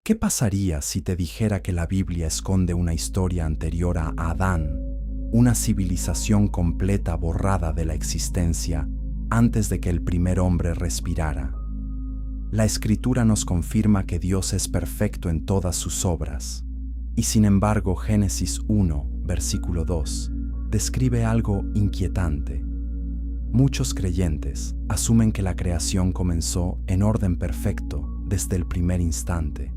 ¿Qué pasaría si te dijera que la Biblia esconde una historia anterior a Adán, una civilización completa borrada de la existencia antes de que el primer hombre respirara? La Escritura nos confirma que Dios es perfecto en todas sus obras, y sin embargo Génesis 1, versículo 2, describe algo inquietante. Muchos creyentes asumen que la creación comenzó en orden perfecto desde el primer instante,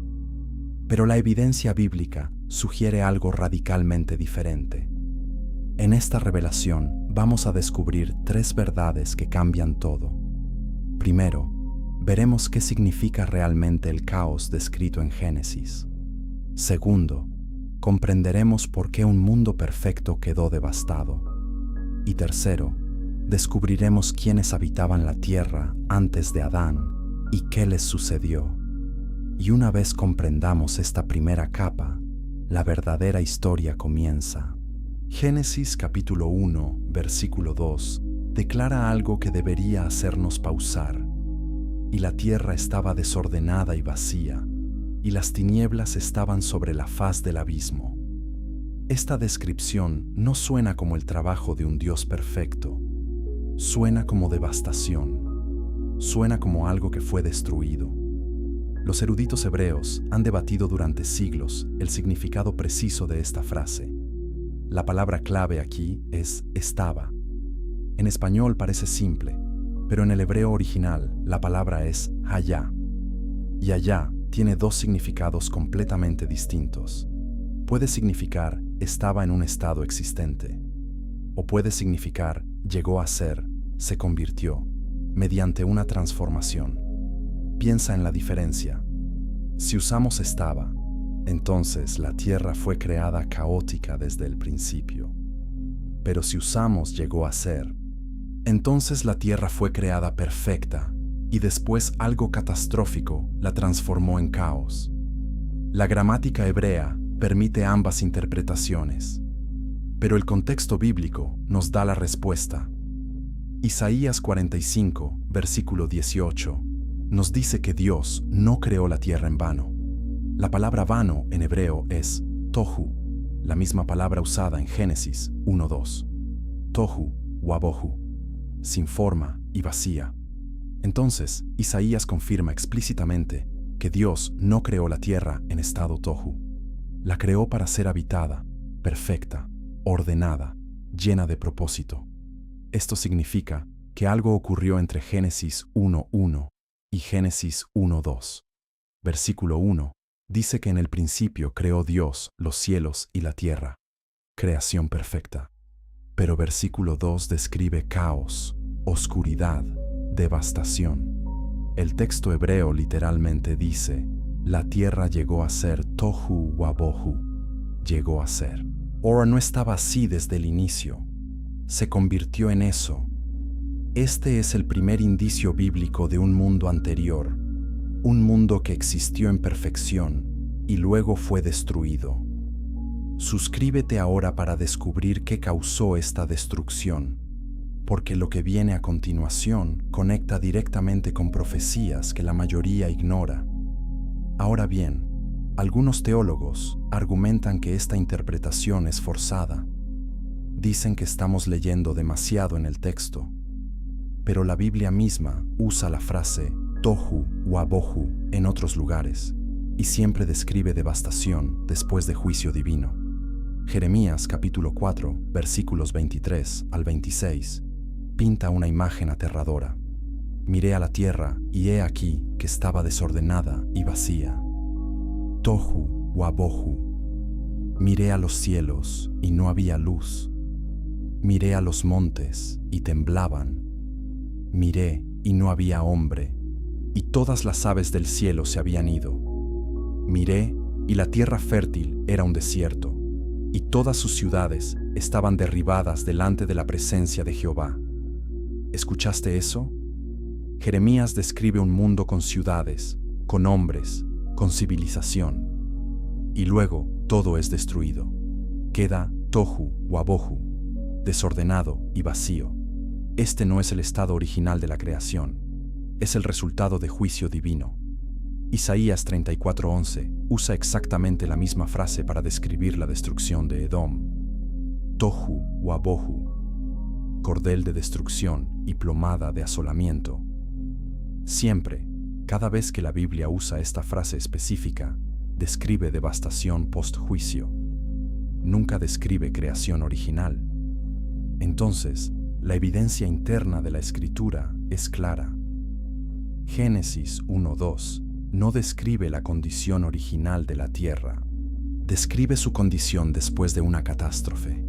pero la evidencia bíblica sugiere algo radicalmente diferente. En esta revelación vamos a descubrir 3 verdades que cambian todo. Primero, veremos qué significa realmente el caos descrito en Génesis. Segundo, comprenderemos por qué un mundo perfecto quedó devastado. Y tercero, descubriremos quiénes habitaban la tierra antes de Adán y qué les sucedió. Y una vez comprendamos esta primera capa, la verdadera historia comienza. Génesis capítulo 1, versículo 2, declara algo que debería hacernos pausar. Y la tierra estaba desordenada y vacía, y las tinieblas estaban sobre la faz del abismo. Esta descripción no suena como el trabajo de un Dios perfecto. Suena como devastación. Suena como algo que fue destruido. Los eruditos hebreos han debatido durante siglos el significado preciso de esta frase. La palabra clave aquí es estaba. En español parece simple, pero en el hebreo original la palabra es hayá. Y hayá tiene 2 significados completamente distintos. Puede significar estaba en un estado existente, o puede significar llegó a ser, se convirtió, mediante una transformación. Piensa en la diferencia. Si usamos estaba, entonces la tierra fue creada caótica desde el principio. Pero si usamos llegó a ser, entonces la tierra fue creada perfecta y después algo catastrófico la transformó en caos. La gramática hebrea permite ambas interpretaciones, pero el contexto bíblico nos da la respuesta. Isaías 45, versículo 18, nos dice que Dios no creó la tierra en vano. La palabra vano en hebreo es tohu, la misma palabra usada en Génesis 1:2. Tohu, wabohu, sin forma y vacía. Entonces, Isaías confirma explícitamente que Dios no creó la tierra en estado tohu. La creó para ser habitada, perfecta, ordenada, llena de propósito. Esto significa que algo ocurrió entre Génesis 1:1 y Génesis 1:2. Versículo 1 dice que en el principio creó Dios los cielos y la tierra, creación perfecta. Pero versículo 2 describe caos, oscuridad, devastación. El texto hebreo literalmente dice, la tierra llegó a ser tohu wabohu, llegó a ser. Ahora no estaba así desde el inicio, se convirtió en eso. Este es el primer indicio bíblico de un mundo anterior, un mundo que existió en perfección y luego fue destruido. Suscríbete ahora para descubrir qué causó esta destrucción, porque lo que viene a continuación conecta directamente con profecías que la mayoría ignora. Ahora bien, algunos teólogos argumentan que esta interpretación es forzada. Dicen que estamos leyendo demasiado en el texto, pero la Biblia misma usa la frase tohu wabohu en otros lugares y siempre describe devastación después de juicio divino. Jeremías capítulo 4, versículos 23 al 26, pinta una imagen aterradora. Miré a la tierra y he aquí que estaba desordenada y vacía. Tohu wabohu. Miré a los cielos y no había luz. Miré a los montes y temblaban. Miré y no había hombre, y todas las aves del cielo se habían ido. Miré y la tierra fértil era un desierto, y todas sus ciudades estaban derribadas delante de la presencia de Jehová. ¿Escuchaste eso? Jeremías describe un mundo con ciudades, con hombres, con civilización. Y luego todo es destruido. Queda tohu wabohu, desordenado y vacío. Este no es el estado original de la creación, es el resultado de juicio divino. Isaías 34:11 usa exactamente la misma frase para describir la destrucción de Edom. Tohu wabohu, cordel de destrucción y plomada de asolamiento. Siempre, cada vez que la Biblia usa esta frase específica, describe devastación post-juicio. Nunca describe creación original. Entonces, la evidencia interna de la Escritura es clara. Génesis 1:2 no describe la condición original de la tierra. Describe su condición después de una catástrofe,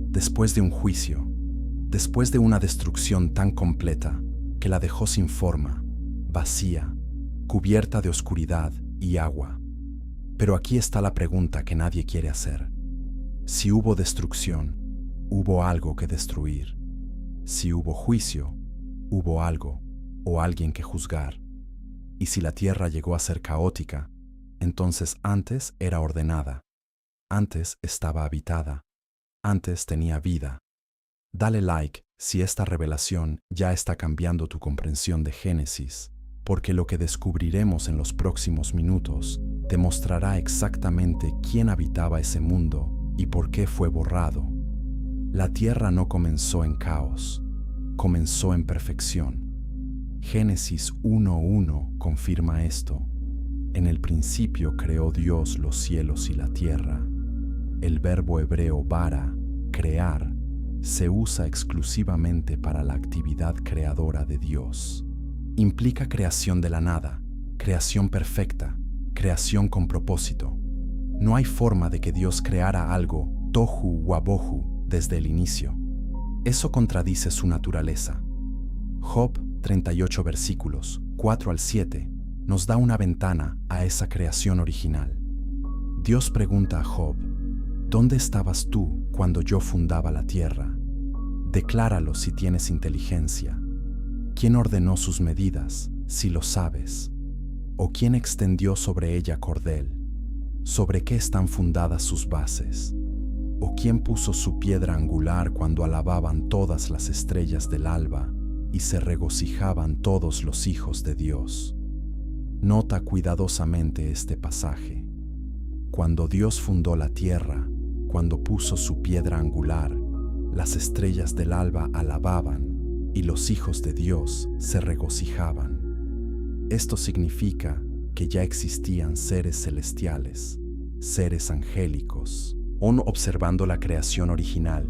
después de un juicio, después de una destrucción tan completa que la dejó sin forma, vacía, cubierta de oscuridad y agua. Pero aquí está la pregunta que nadie quiere hacer. Si hubo destrucción, hubo algo que destruir. Si hubo juicio, hubo algo o alguien que juzgar. Y si la tierra llegó a ser caótica, entonces antes era ordenada, antes estaba habitada, antes tenía vida. Dale like si esta revelación ya está cambiando tu comprensión de Génesis, porque lo que descubriremos en los próximos minutos te mostrará exactamente quién habitaba ese mundo y por qué fue borrado. La tierra no comenzó en caos, comenzó en perfección. Génesis 1:1 confirma esto. En el principio creó Dios los cielos y la tierra. El verbo hebreo bara, crear, se usa exclusivamente para la actividad creadora de Dios. Implica creación de la nada, creación perfecta, creación con propósito. No hay forma de que Dios creara algo tohu wabohu desde el inicio. Eso contradice su naturaleza. Job 38 versículos 4 al 7 nos da una ventana a esa creación original. Dios pregunta a Job: ¿dónde estabas tú cuando yo fundaba la tierra? Decláralo si tienes inteligencia. ¿Quién ordenó sus medidas, si lo sabes? ¿O quién extendió sobre ella cordel? ¿Sobre qué están fundadas sus bases? ¿O quién puso su piedra angular cuando alababan todas las estrellas del alba y se regocijaban todos los hijos de Dios? Nota cuidadosamente este pasaje. Cuando Dios fundó la tierra, cuando puso su piedra angular, las estrellas del alba alababan y los hijos de Dios se regocijaban. Esto significa que ya existían seres celestiales, seres angélicos, aún observando la creación original,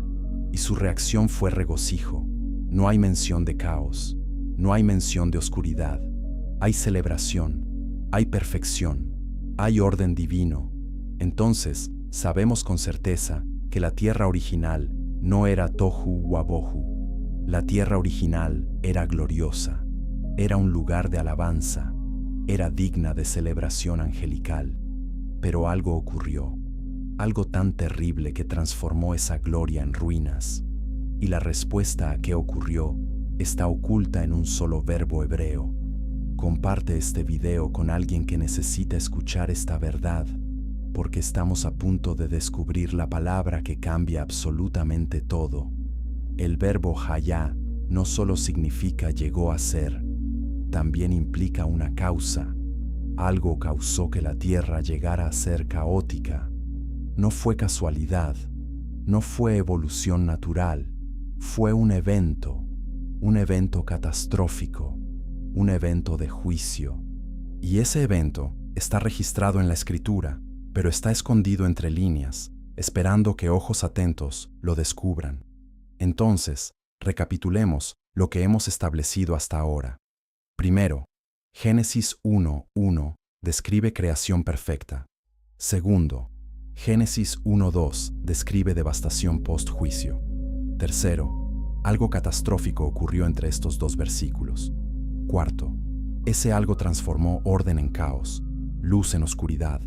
y su reacción fue regocijo. No hay mención de caos, no hay mención de oscuridad, hay celebración, hay perfección, hay orden divino. Entonces, sabemos con certeza que la tierra original no era tohu wabohu. La tierra original era gloriosa, era un lugar de alabanza, era digna de celebración angelical. Pero algo ocurrió, algo tan terrible que transformó esa gloria en ruinas. Y la respuesta a qué ocurrió está oculta en un solo verbo hebreo. Comparte este video con alguien que necesita escuchar esta verdad, porque estamos a punto de descubrir la palabra que cambia absolutamente todo. El verbo hayá no solo significa llegó a ser, también implica una causa. Algo causó que la tierra llegara a ser caótica. No fue casualidad, no fue evolución natural, fue un evento catastrófico, un evento de juicio. Y ese evento está registrado en la Escritura, pero está escondido entre líneas, esperando que ojos atentos lo descubran. Entonces, recapitulemos lo que hemos establecido hasta ahora. Primero, Génesis 1:1 describe creación perfecta. Segundo, Génesis 1:2 describe devastación post-juicio. Tercero, algo catastrófico ocurrió entre estos dos versículos. Cuarto, ese algo transformó orden en caos, luz en oscuridad,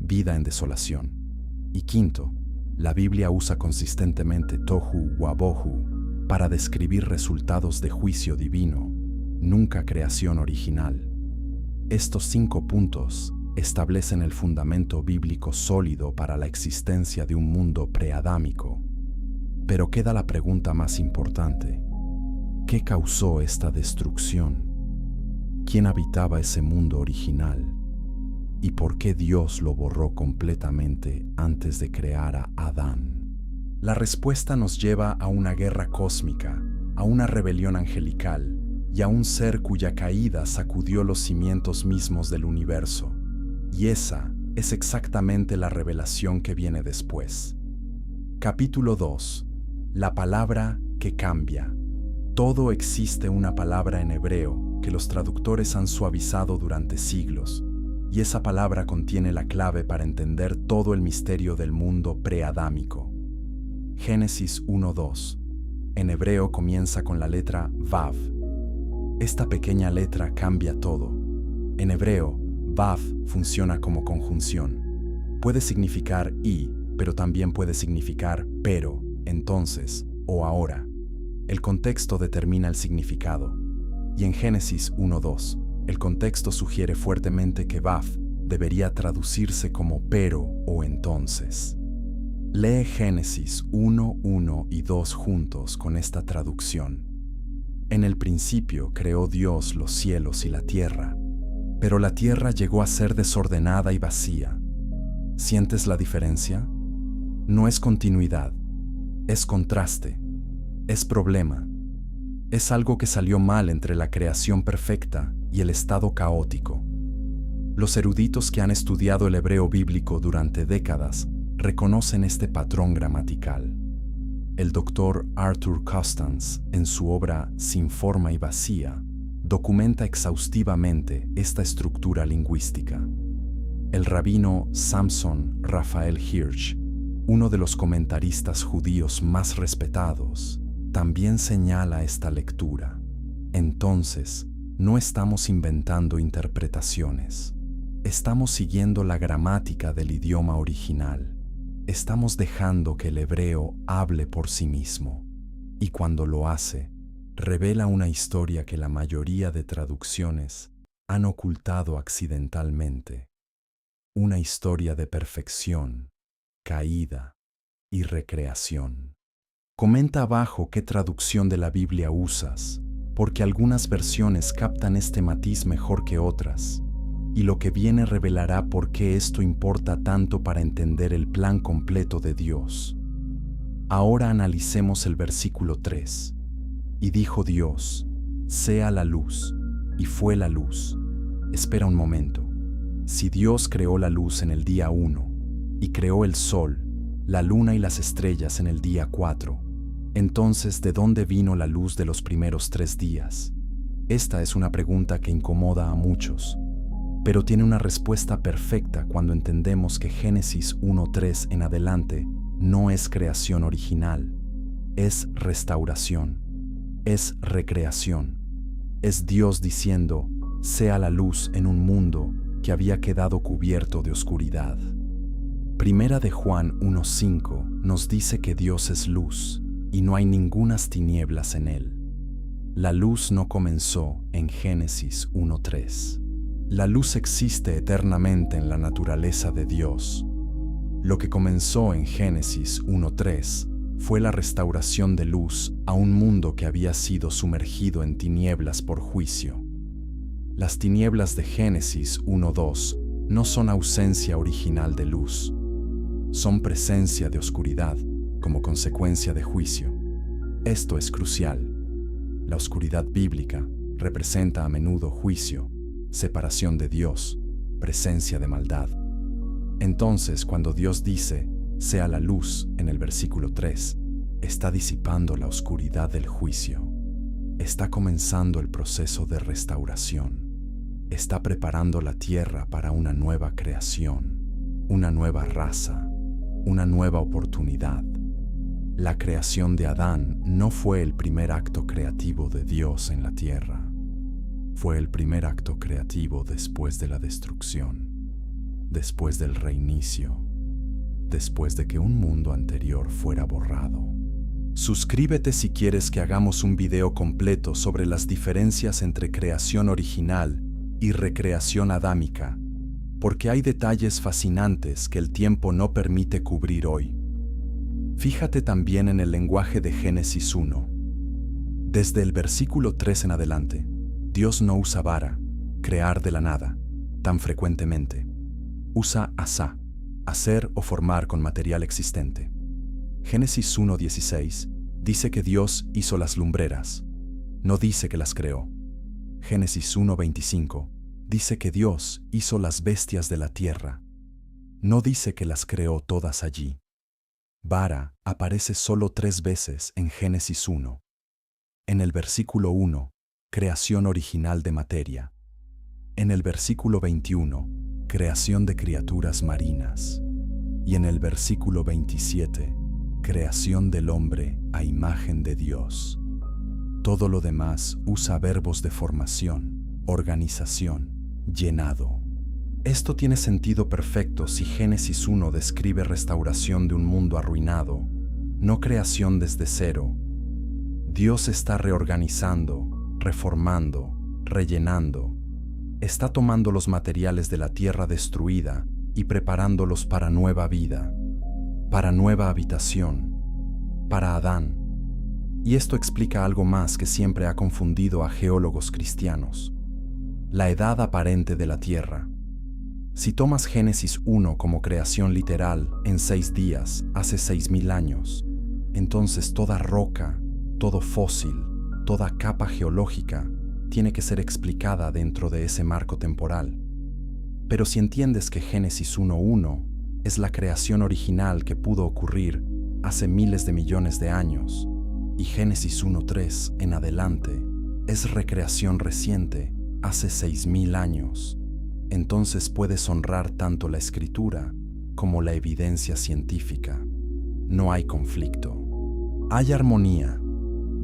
vida en desolación. Y quinto, la Biblia usa consistentemente tohu wabohu para describir resultados de juicio divino, nunca creación original. Estos 5 puntos establecen el fundamento bíblico sólido para la existencia de un mundo preadámico. Pero queda la pregunta más importante: ¿qué causó esta destrucción? ¿Quién habitaba ese mundo original? ¿Y por qué Dios lo borró completamente antes de crear a Adán? La respuesta nos lleva a una guerra cósmica, a una rebelión angelical y a un ser cuya caída sacudió los cimientos mismos del universo. Y esa es exactamente la revelación que viene después. Capítulo 2. La palabra que cambia. Todo existe una palabra en hebreo que los traductores han suavizado durante siglos, y esa palabra contiene la clave para entender todo el misterio del mundo preadámico. Génesis 1:2. En hebreo comienza con la letra Vav. Esta pequeña letra cambia todo. En hebreo, Vav funciona como conjunción. Puede significar y, pero también puede significar pero, entonces o ahora. El contexto determina el significado. Y en Génesis 1:2, el contexto sugiere fuertemente que Vav debería traducirse como pero o entonces. Lee Génesis 1:1 y 2 juntos con esta traducción. En el principio creó Dios los cielos y la tierra, pero la tierra llegó a ser desordenada y vacía. ¿Sientes la diferencia? No es continuidad, es contraste, es problema. Es algo que salió mal entre la creación perfecta y el estado caótico. Los eruditos que han estudiado el hebreo bíblico durante décadas reconocen este patrón gramatical. El doctor Arthur Costance, en su obra Sin forma y vacía, documenta exhaustivamente esta estructura lingüística. El rabino Samson Raphael Hirsch, uno de los comentaristas judíos más respetados, también señala esta lectura. Entonces, no estamos inventando interpretaciones. Estamos siguiendo la gramática del idioma original. Estamos dejando que el hebreo hable por sí mismo. Y cuando lo hace, revela una historia que la mayoría de traducciones han ocultado accidentalmente. Una historia de perfección, caída y recreación. Comenta abajo qué traducción de la Biblia usas, porque algunas versiones captan este matiz mejor que otras, y lo que viene revelará por qué esto importa tanto para entender el plan completo de Dios. Ahora analicemos el versículo 3. Y dijo Dios, sea la luz, y fue la luz. Espera un momento. Si Dios creó la luz en el día 1, y creó el sol, la luna y las estrellas en el día 4, entonces, ¿de dónde vino la luz de los primeros 3 días? Esta es una pregunta que incomoda a muchos, pero tiene una respuesta perfecta cuando entendemos que Génesis 1:3 en adelante no es creación original, es restauración, es recreación. Es Dios diciendo, sea la luz en un mundo que había quedado cubierto de oscuridad. Primera de Juan 1:5 nos dice que Dios es luz y no hay ningunas tinieblas en él. La luz no comenzó en Génesis 1:3. La luz existe eternamente en la naturaleza de Dios. Lo que comenzó en Génesis 1:3 fue la restauración de luz a un mundo que había sido sumergido en tinieblas por juicio. Las tinieblas de Génesis 1:2 no son ausencia original de luz, son presencia de oscuridad como consecuencia de juicio. Esto es crucial. La oscuridad bíblica representa a menudo juicio, separación de Dios, presencia de maldad. Entonces, cuando Dios dice, sea la luz en el versículo 3, está disipando la oscuridad del juicio. Está comenzando el proceso de restauración. Está preparando la tierra para una nueva creación, una nueva raza, una nueva oportunidad. La creación de Adán no fue el primer acto creativo de Dios en la tierra. Fue el primer acto creativo después de la destrucción, después del reinicio, después de que un mundo anterior fuera borrado. Suscríbete si quieres que hagamos un video completo sobre las diferencias entre creación original y recreación adámica, porque hay detalles fascinantes que el tiempo no permite cubrir hoy. Fíjate también en el lenguaje de Génesis 1. Desde el versículo 3 en adelante, Dios no usa vara, crear de la nada, tan frecuentemente. Usa asá, hacer o formar con material existente. Génesis 1:16 dice que Dios hizo las lumbreras, no dice que las creó. Génesis 1:25 dice que Dios hizo las bestias de la tierra, no dice que las creó todas allí. Vara aparece solo 3 veces en Génesis 1. En el versículo 1, creación original de materia. En el versículo 21, creación de criaturas marinas. Y en el versículo 27, creación del hombre a imagen de Dios. Todo lo demás usa verbos de formación, organización, llenado. Esto tiene sentido perfecto si Génesis 1 describe restauración de un mundo arruinado, no creación desde cero. Dios está reorganizando, reformando, rellenando. Está tomando los materiales de la tierra destruida y preparándolos para nueva vida, para nueva habitación, para Adán. Y esto explica algo más que siempre ha confundido a geólogos cristianos: la edad aparente de la tierra. Si tomas Génesis 1 como creación literal en 6 días, hace 6.000 años, entonces toda roca, todo fósil, toda capa geológica tiene que ser explicada dentro de ese marco temporal. Pero si entiendes que Génesis 1:1 es la creación original que pudo ocurrir hace miles de millones de años, y Génesis 1:3 en adelante es recreación reciente, hace 6.000 años, entonces puedes honrar tanto la escritura como la evidencia científica. No hay conflicto. Hay armonía.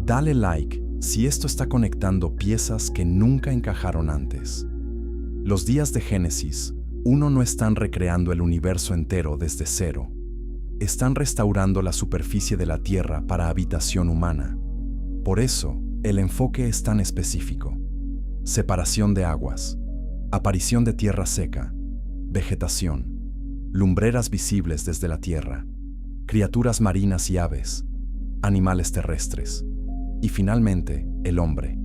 Dale like si esto está conectando piezas que nunca encajaron antes. Los días de Génesis 1 no están recreando el universo entero desde cero. Están restaurando la superficie de la tierra para habitación humana. Por eso, el enfoque es tan específico. Separación de aguas, aparición de tierra seca, vegetación, lumbreras visibles desde la tierra, criaturas marinas y aves, animales terrestres, y finalmente, el hombre.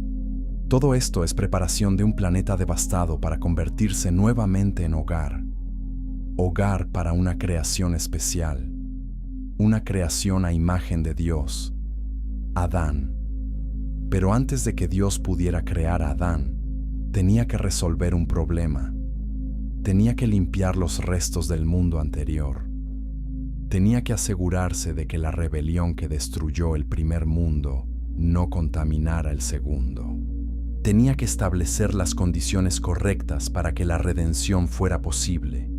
Todo esto es preparación de un planeta devastado para convertirse nuevamente en hogar. Hogar para una creación especial. Una creación a imagen de Dios. Adán. Pero antes de que Dios pudiera crear a Adán, tenía que resolver un problema. Tenía que limpiar los restos del mundo anterior. Tenía que asegurarse de que la rebelión que destruyó el primer mundo no contaminara el segundo. Tenía que establecer las condiciones correctas para que la redención fuera posible.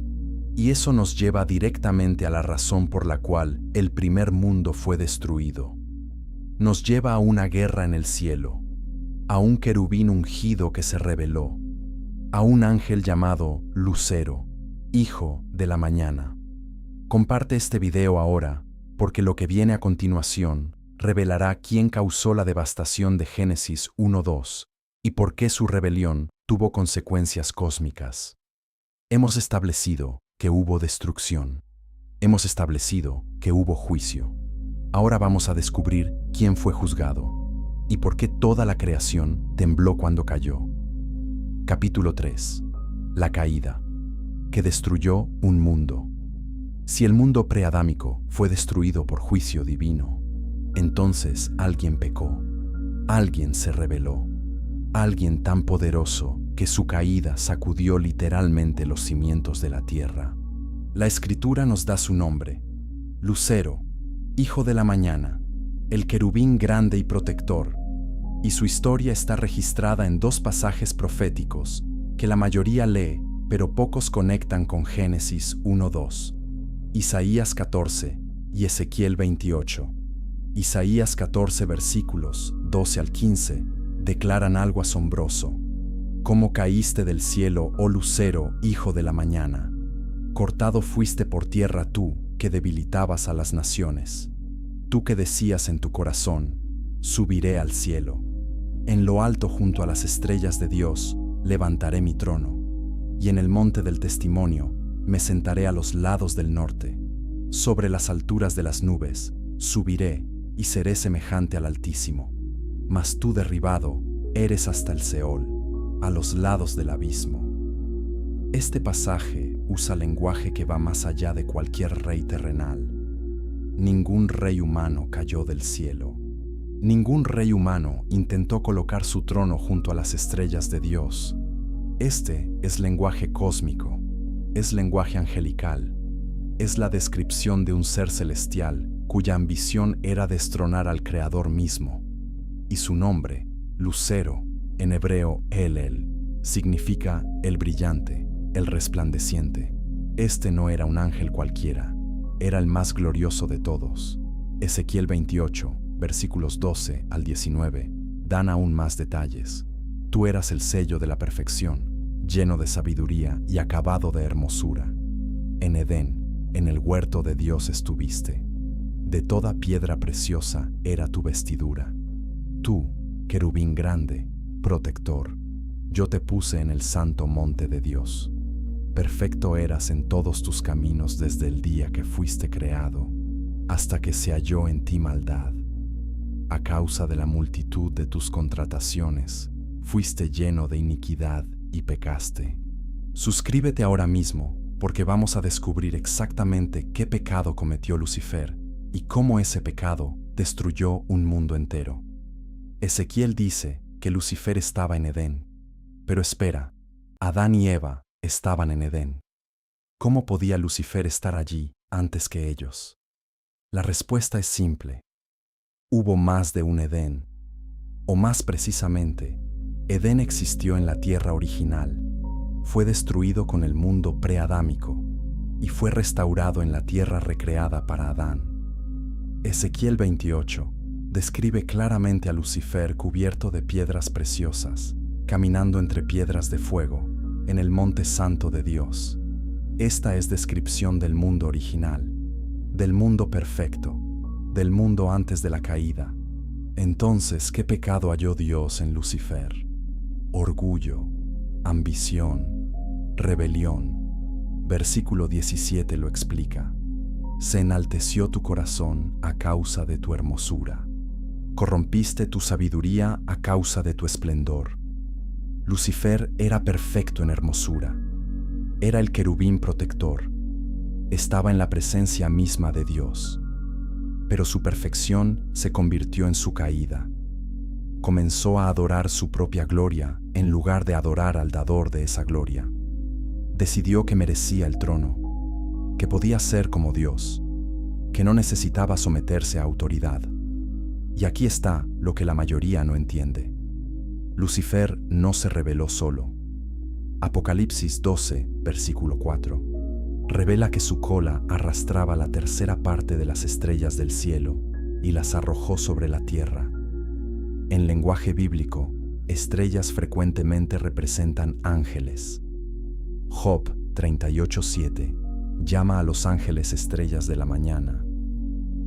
Y eso nos lleva directamente a la razón por la cual el primer mundo fue destruido. Nos lleva a una guerra en el cielo, a un querubín ungido que se rebeló, a un ángel llamado Lucero, hijo de la mañana. Comparte este video ahora, porque lo que viene a continuación revelará quién causó la devastación de Génesis 1:2 y por qué su rebelión tuvo consecuencias cósmicas. Hemos establecido que hubo destrucción. Hemos establecido que hubo juicio. Ahora vamos a descubrir quién fue juzgado y por qué toda la creación tembló cuando cayó. Capítulo 3. La caída, que destruyó un mundo. Si el mundo preadámico fue destruido por juicio divino, entonces alguien pecó, alguien se rebeló, alguien tan poderoso que su caída sacudió literalmente los cimientos de la tierra. La Escritura nos da su nombre: Lucero, hijo de la mañana, el querubín grande y protector, y su historia está registrada en 2 pasajes proféticos que la mayoría lee, pero pocos conectan con Génesis 1:2. Isaías 14 y Ezequiel 28. Isaías 14 versículos 12 al 15 declaran algo asombroso. ¿Cómo caíste del cielo, oh lucero, hijo de la mañana? Cortado fuiste por tierra tú, que debilitabas a las naciones. Tú que decías en tu corazón, subiré al cielo. En lo alto junto a las estrellas de Dios, levantaré mi trono. Y en el monte del testimonio, me sentaré a los lados del norte. Sobre las alturas de las nubes, subiré y seré semejante al Altísimo. Mas tú derribado, eres hasta el Seol, a los lados del abismo. Este pasaje usa lenguaje que va más allá de cualquier rey terrenal. Ningún rey humano cayó del cielo. Ningún rey humano intentó colocar su trono junto a las estrellas de Dios. Este es lenguaje cósmico, es lenguaje angelical, es la descripción de un ser celestial cuya ambición era destronar al Creador mismo. Y su nombre, Lucero, en hebreo El, significa el brillante, el resplandeciente. Este no era un ángel cualquiera, era el más glorioso de todos. Ezequiel 28, versículos 12 al 19, dan aún más detalles. Tú eras el sello de la perfección, lleno de sabiduría y acabado de hermosura. En Edén, en el huerto de Dios estuviste. De toda piedra preciosa era tu vestidura. Tú, querubín grande, protector, yo te puse en el santo monte de Dios. Perfecto eras en todos tus caminos desde el día que fuiste creado, hasta que se halló en ti maldad. A causa de la multitud de tus contrataciones, fuiste lleno de iniquidad y pecaste. Suscríbete ahora mismo, porque vamos a descubrir exactamente qué pecado cometió Lucifer y cómo ese pecado destruyó un mundo entero. Ezequiel dice que Lucifer estaba en Edén. Pero espera, Adán y Eva estaban en Edén. ¿Cómo podía Lucifer estar allí antes que ellos? La respuesta es simple. Hubo más de un Edén. O más precisamente, Edén existió en la tierra original. Fue destruido con el mundo preadámico y fue restaurado en la tierra recreada para Adán. Ezequiel 28 describe claramente a Lucifer cubierto de piedras preciosas, caminando entre piedras de fuego, en el monte santo de Dios. Esta es descripción del mundo original, del mundo perfecto, del mundo antes de la caída. Entonces, ¿qué pecado halló Dios en Lucifer? Orgullo, ambición, rebelión. Versículo 17 lo explica. Se enalteció tu corazón a causa de tu hermosura. Corrompiste tu sabiduría a causa de tu esplendor. Lucifer era perfecto en hermosura. Era el querubín protector. Estaba en la presencia misma de Dios. Pero su perfección se convirtió en su caída. Comenzó a adorar su propia gloria en lugar de adorar al dador de esa gloria. Decidió que merecía el trono, que podía ser como Dios, que no necesitaba someterse a autoridad. Y aquí está lo que la mayoría no entiende. Lucifer no se rebeló solo. Apocalipsis 12, versículo 4, revela que su cola arrastraba la tercera parte de las estrellas del cielo y las arrojó sobre la tierra. En lenguaje bíblico, estrellas frecuentemente representan ángeles. Job 38:7 llama a los ángeles estrellas de la mañana.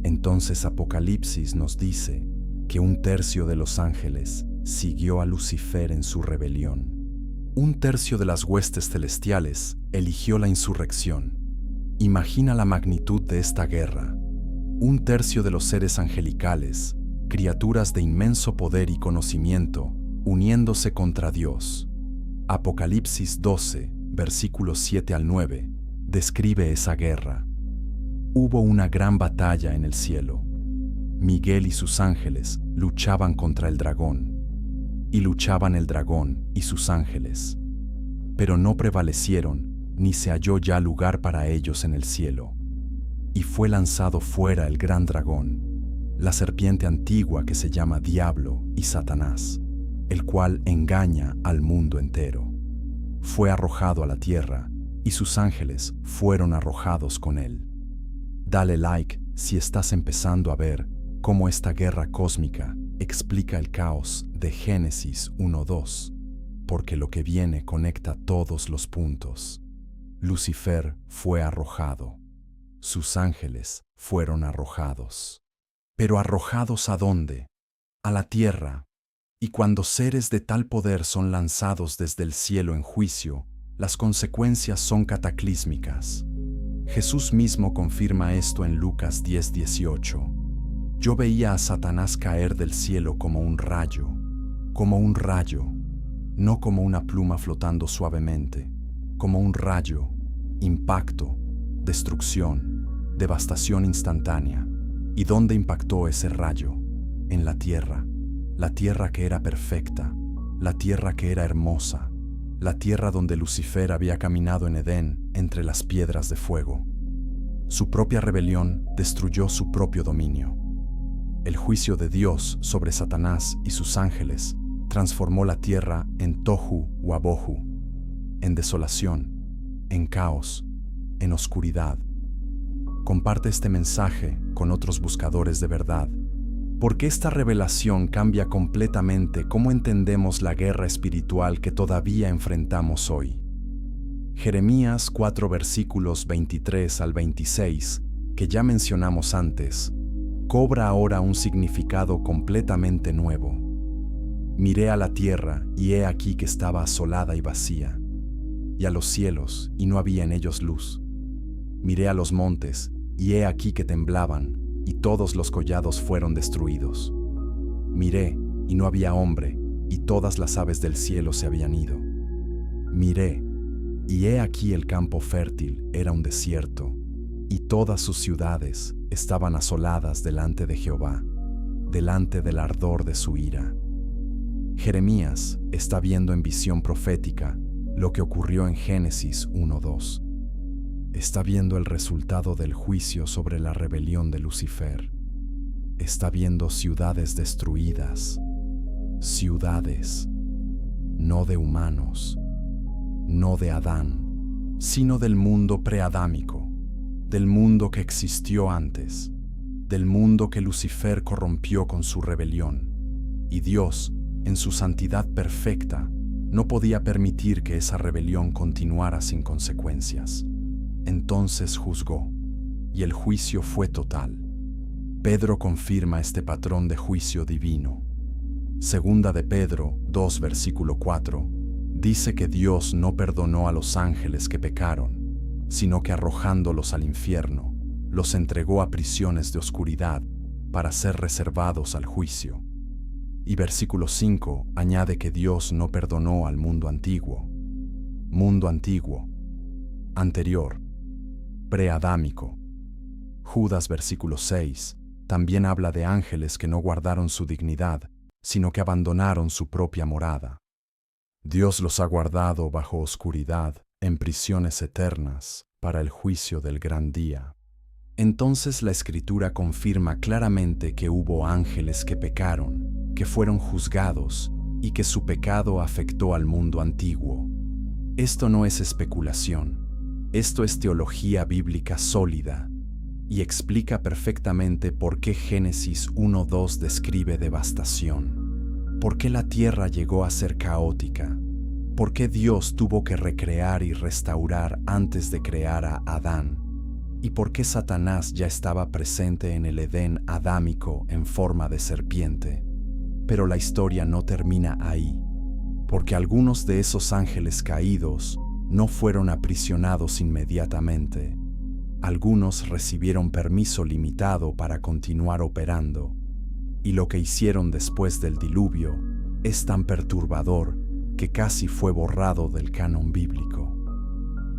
Entonces Apocalipsis nos dice que 1/3 de los ángeles siguió a Lucifer en su rebelión. 1/3 de las huestes celestiales eligió la insurrección. Imagina la magnitud de esta guerra. 1/3 de los seres angelicales, criaturas de inmenso poder y conocimiento, uniéndose contra Dios. Apocalipsis 12, versículos 7 al 9, describe esa guerra. Hubo una gran batalla en el cielo. Miguel y sus ángeles luchaban contra el dragón. Y luchaban el dragón y sus ángeles. Pero no prevalecieron, ni se halló ya lugar para ellos en el cielo. Y fue lanzado fuera el gran dragón, la serpiente antigua que se llama Diablo y Satanás, el cual engaña al mundo entero. Fue arrojado a la tierra, y sus ángeles fueron arrojados con él. Dale like si estás empezando a ver cómo esta guerra cósmica explica el caos de Génesis 1:2, porque lo que viene conecta todos los puntos. Lucifer fue arrojado. Sus ángeles fueron arrojados. ¿Pero arrojados a dónde? A la tierra. Y cuando seres de tal poder son lanzados desde el cielo en juicio, las consecuencias son cataclísmicas. Jesús mismo confirma esto en Lucas 10:18. Yo veía a Satanás caer del cielo como un rayo, no como una pluma flotando suavemente, como un rayo, impacto, destrucción, devastación instantánea. ¿Y dónde impactó ese rayo? En la tierra que era perfecta, la tierra que era hermosa, la tierra donde Lucifer había caminado en Edén entre las piedras de fuego. Su propia rebelión destruyó su propio dominio. El juicio de Dios sobre Satanás y sus ángeles transformó la tierra en tohu wabohu, en desolación, en caos, en oscuridad. Comparte este mensaje con otros buscadores de verdad, porque esta revelación cambia completamente cómo entendemos la guerra espiritual que todavía enfrentamos hoy. Jeremías 4 versículos 23 al 26, que ya mencionamos antes, cobra ahora un significado completamente nuevo. Miré a la tierra y he aquí que estaba asolada y vacía, y a los cielos y no había en ellos luz. Miré a los montes y he aquí que temblaban, y todos los collados fueron destruidos. Miré y no había hombre, y todas las aves del cielo se habían ido. Miré y he aquí el campo fértil era un desierto, y todas sus ciudades estaban asoladas delante de Jehová, delante del ardor de su ira. Jeremías está viendo en visión profética lo que ocurrió en Génesis 1:2. Está viendo el resultado del juicio sobre la rebelión de Lucifer. Está viendo ciudades destruidas, ciudades, no de humanos, no de Adán, sino del mundo preadámico, del mundo que existió antes, del mundo que Lucifer corrompió con su rebelión. Y Dios, en su santidad perfecta, no podía permitir que esa rebelión continuara sin consecuencias. Entonces juzgó, y el juicio fue total. Pedro confirma este patrón de juicio divino. Segunda de Pedro 2 versículo 4 dice que Dios no perdonó a los ángeles que pecaron, sino que arrojándolos al infierno, los entregó a prisiones de oscuridad para ser reservados al juicio. Y versículo 5 añade que Dios no perdonó al mundo antiguo, anterior, preadámico. Judas versículo 6 también habla de ángeles que no guardaron su dignidad, sino que abandonaron su propia morada. Dios los ha guardado bajo oscuridad, en prisiones eternas, para el juicio del gran día. Entonces la Escritura confirma claramente que hubo ángeles que pecaron, que fueron juzgados y que su pecado afectó al mundo antiguo. Esto no es especulación, esto es teología bíblica sólida y explica perfectamente por qué Génesis 1:2 describe devastación. ¿Por qué la tierra llegó a ser caótica? ¿Por qué Dios tuvo que recrear y restaurar antes de crear a Adán? ¿Y por qué Satanás ya estaba presente en el Edén adámico en forma de serpiente? Pero la historia no termina ahí, porque algunos de esos ángeles caídos no fueron aprisionados inmediatamente. Algunos recibieron permiso limitado para continuar operando. Y lo que hicieron después del diluvio es tan perturbador que casi fue borrado del canon bíblico.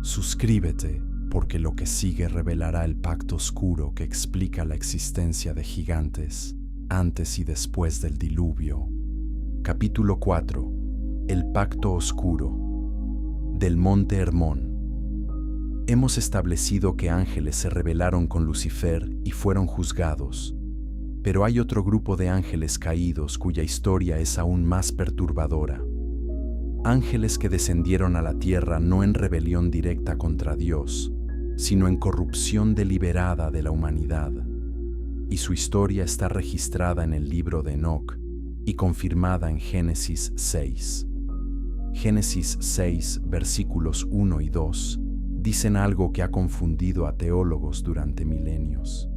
Suscríbete, porque lo que sigue revelará el pacto oscuro que explica la existencia de gigantes antes y después del diluvio. Capítulo 4. El pacto oscuro. Del monte Hermón. Hemos establecido que ángeles se rebelaron con Lucifer y fueron juzgados. Pero hay otro grupo de ángeles caídos cuya historia es aún más perturbadora. Ángeles que descendieron a la tierra no en rebelión directa contra Dios, sino en corrupción deliberada de la humanidad. Y su historia está registrada en el libro de Enoc y confirmada en Génesis 6. Génesis 6, versículos 1 y 2, dicen algo que ha confundido a teólogos durante milenios.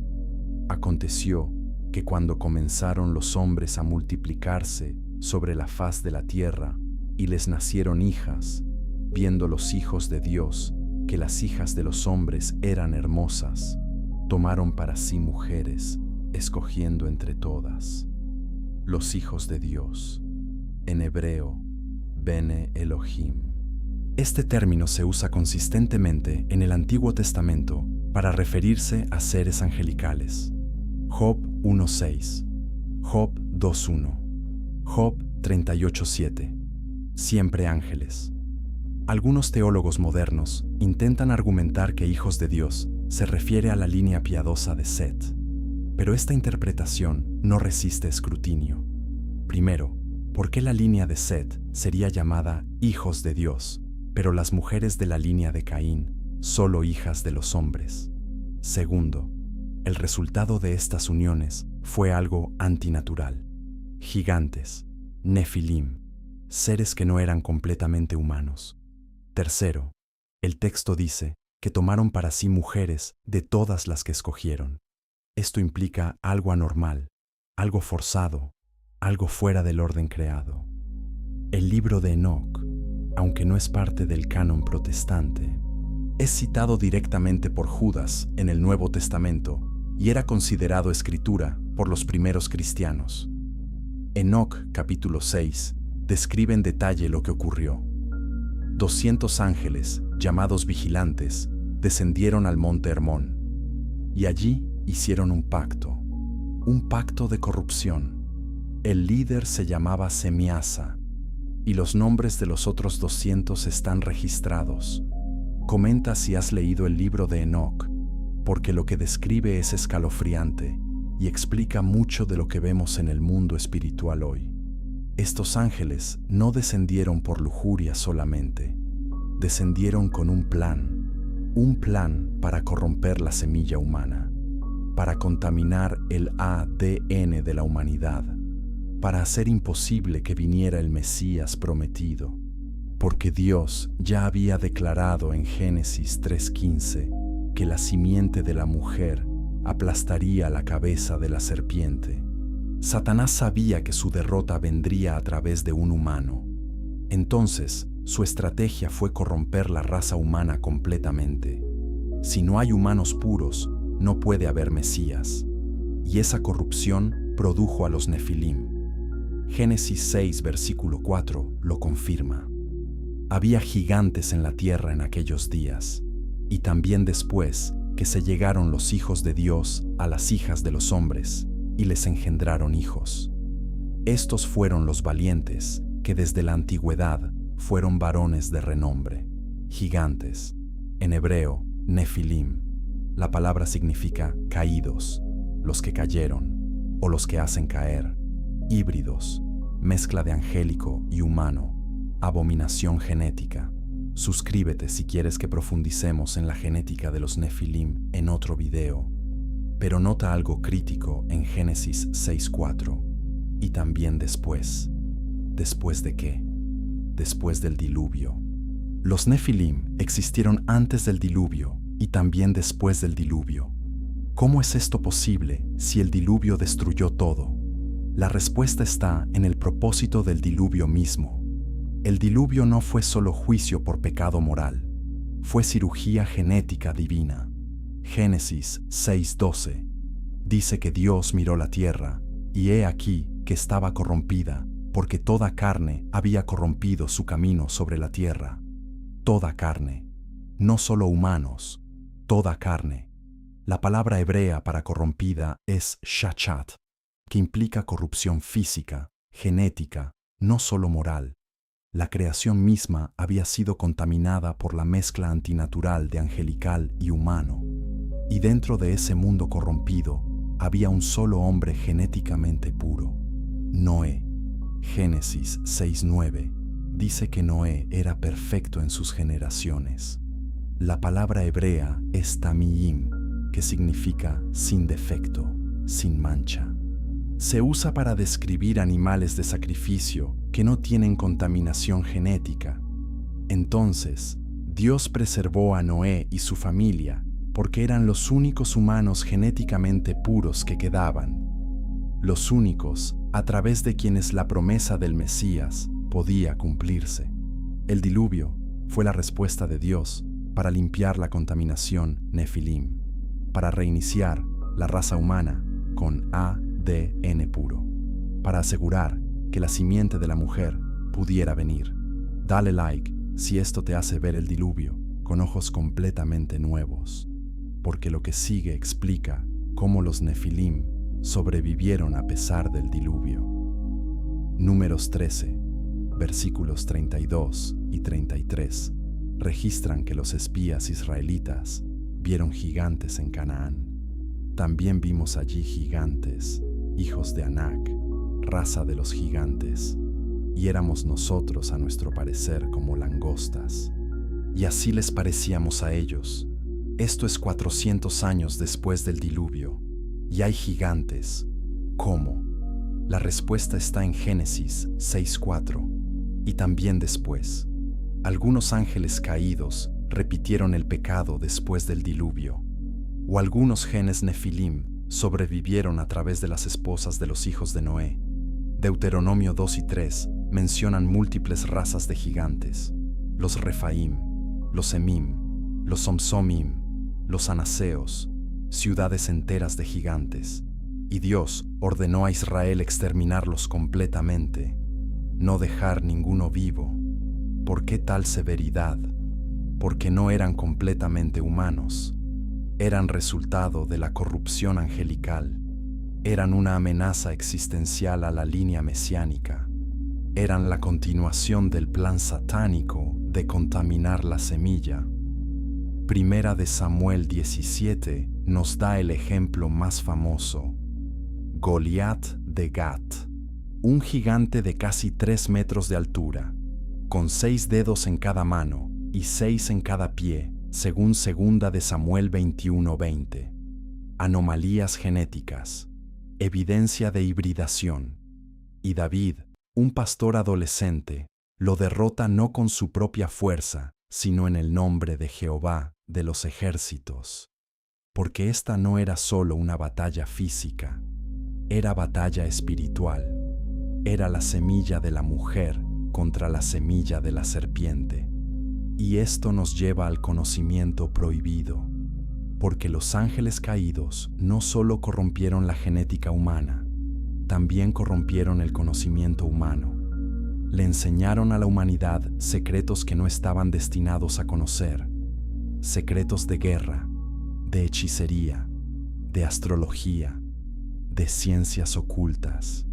Aconteció que cuando comenzaron los hombres a multiplicarse sobre la faz de la tierra y les nacieron hijas, viendo los hijos de Dios que las hijas de los hombres eran hermosas, tomaron para sí mujeres, escogiendo entre todas. Los hijos de Dios, en hebreo, Bene Elohim. Este término se usa consistentemente en el Antiguo Testamento para referirse a seres angelicales. Job 1:6, Job 2:1, Job 38:7. Siempre ángeles. Algunos teólogos modernos intentan argumentar que hijos de Dios se refiere a la línea piadosa de Set, pero esta interpretación no resiste escrutinio. Primero, ¿por qué la línea de Set sería llamada hijos de Dios, pero las mujeres de la línea de Caín solo hijas de los hombres? Segundo, el resultado de estas uniones fue algo antinatural. Gigantes, Nefilim, seres que no eran completamente humanos. Tercero, el texto dice que tomaron para sí mujeres de todas las que escogieron. Esto implica algo anormal, algo forzado, algo fuera del orden creado. El libro de Enoc, aunque no es parte del canon protestante, es citado directamente por Judas en el Nuevo Testamento y era considerado escritura por los primeros cristianos. Enoc, capítulo 6, describe en detalle lo que ocurrió. 200 ángeles, llamados vigilantes, descendieron al monte Hermón, y allí hicieron un pacto de corrupción. El líder se llamaba Semiasa, y los nombres de los otros 200 están registrados. Comenta si has leído el libro de Enoc, porque lo que describe es escalofriante y explica mucho de lo que vemos en el mundo espiritual hoy. Estos ángeles no descendieron por lujuria solamente, descendieron con un plan para corromper la semilla humana, para contaminar el ADN de la humanidad, para hacer imposible que viniera el Mesías prometido, porque Dios ya había declarado en Génesis 3:15 que la simiente de la mujer aplastaría la cabeza de la serpiente. Satanás sabía que su derrota vendría a través de un humano. Entonces, su estrategia fue corromper la raza humana completamente. Si no hay humanos puros, no puede haber Mesías. Y esa corrupción produjo a los Nefilim. Génesis 6, versículo 4, lo confirma. Había gigantes en la tierra en aquellos días, y también después que se llegaron los hijos de Dios a las hijas de los hombres, y les engendraron hijos. Estos fueron los valientes, que desde la antigüedad fueron varones de renombre, gigantes. En hebreo, Nefilim. La palabra significa caídos, los que cayeron, o los que hacen caer, híbridos, mezcla de angélico y humano, abominación genética. Suscríbete si quieres que profundicemos en la genética de los Nefilim en otro video. Pero nota algo crítico en Génesis 6:4. Y también después. ¿Después de qué? Después del diluvio. Los Nefilim existieron antes del diluvio y también después del diluvio. ¿Cómo es esto posible si el diluvio destruyó todo? La respuesta está en el propósito del diluvio mismo. El diluvio no fue solo juicio por pecado moral, fue cirugía genética divina. Génesis 6:12 dice que Dios miró la tierra, y he aquí que estaba corrompida, porque toda carne había corrompido su camino sobre la tierra. Toda carne, no solo humanos, toda carne. La palabra hebrea para corrompida es shachat, que implica corrupción física, genética, no solo moral. La creación misma había sido contaminada por la mezcla antinatural de angelical y humano. Y dentro de ese mundo corrompido había un solo hombre genéticamente puro, Noé. Génesis 6:9 dice que Noé era perfecto en sus generaciones. La palabra hebrea es tamiyim, que significa sin defecto, sin mancha. Se usa para describir animales de sacrificio que no tienen contaminación genética. Entonces, Dios preservó a Noé y su familia porque eran los únicos humanos genéticamente puros que quedaban, los únicos a través de quienes la promesa del Mesías podía cumplirse. El diluvio fue la respuesta de Dios para limpiar la contaminación Nefilim, para reiniciar la raza humana con ADN puro, para asegurar que la simiente de la mujer pudiera venir. Dale like si esto te hace ver el diluvio con ojos completamente nuevos, porque lo que sigue explica cómo los Nefilim sobrevivieron a pesar del diluvio. Números 13, versículos 32 y 33, registran que los espías israelitas vieron gigantes en Canaán. También vimos allí gigantes, hijos de Anac, raza de los gigantes, y éramos nosotros a nuestro parecer como langostas. Y así les parecíamos a ellos. Esto es 400 años después del diluvio, y hay gigantes. ¿Cómo? La respuesta está en Génesis 6:4, y también después. Algunos ángeles caídos repitieron el pecado después del diluvio, o algunos genes Nefilim sobrevivieron a través de las esposas de los hijos de Noé. Deuteronomio 2 y 3 mencionan múltiples razas de gigantes: los Refaim, los Emim, los Somsomim, los Anaseos, ciudades enteras de gigantes. Y Dios ordenó a Israel exterminarlos completamente, no dejar ninguno vivo. ¿Por qué tal severidad? Porque no eran completamente humanos. Eran resultado de la corrupción angelical. Eran una amenaza existencial a la línea mesiánica. Eran la continuación del plan satánico de contaminar la semilla. Primera de Samuel 17 nos da el ejemplo más famoso: Goliat de Gat, un gigante de casi 3 metros de altura, con 6 dedos en cada mano y 6 en cada pie, según Segunda de Samuel 21:20. Anomalías genéticas, evidencia de hibridación. Y David, un pastor adolescente, lo derrota no con su propia fuerza, sino en el nombre de Jehová de los ejércitos. Porque esta no era solo una batalla física, era batalla espiritual. Era la semilla de la mujer contra la semilla de la serpiente. Y esto nos lleva al conocimiento prohibido, porque los ángeles caídos no solo corrompieron la genética humana, también corrompieron el conocimiento humano. Le enseñaron a la humanidad secretos que no estaban destinados a conocer, secretos de guerra, de hechicería, de astrología, de ciencias ocultas.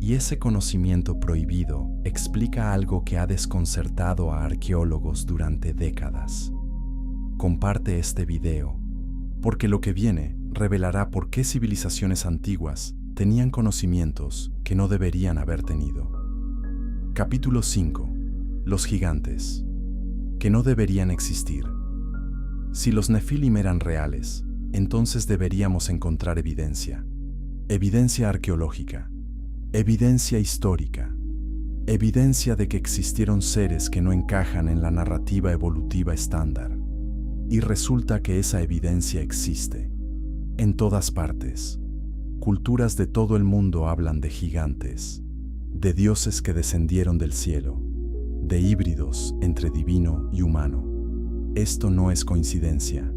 Y ese conocimiento prohibido explica algo que ha desconcertado a arqueólogos durante décadas. Comparte este video, porque lo que viene revelará por qué civilizaciones antiguas tenían conocimientos que no deberían haber tenido. Capítulo 5. Los gigantes, que no deberían existir. Si los Nefilim eran reales, entonces deberíamos encontrar evidencia. Evidencia arqueológica, evidencia histórica, evidencia de que existieron seres que no encajan en la narrativa evolutiva estándar. Y resulta que esa evidencia existe. En todas partes. Culturas de todo el mundo hablan de gigantes, de dioses que descendieron del cielo, de híbridos entre divino y humano. Esto no es coincidencia,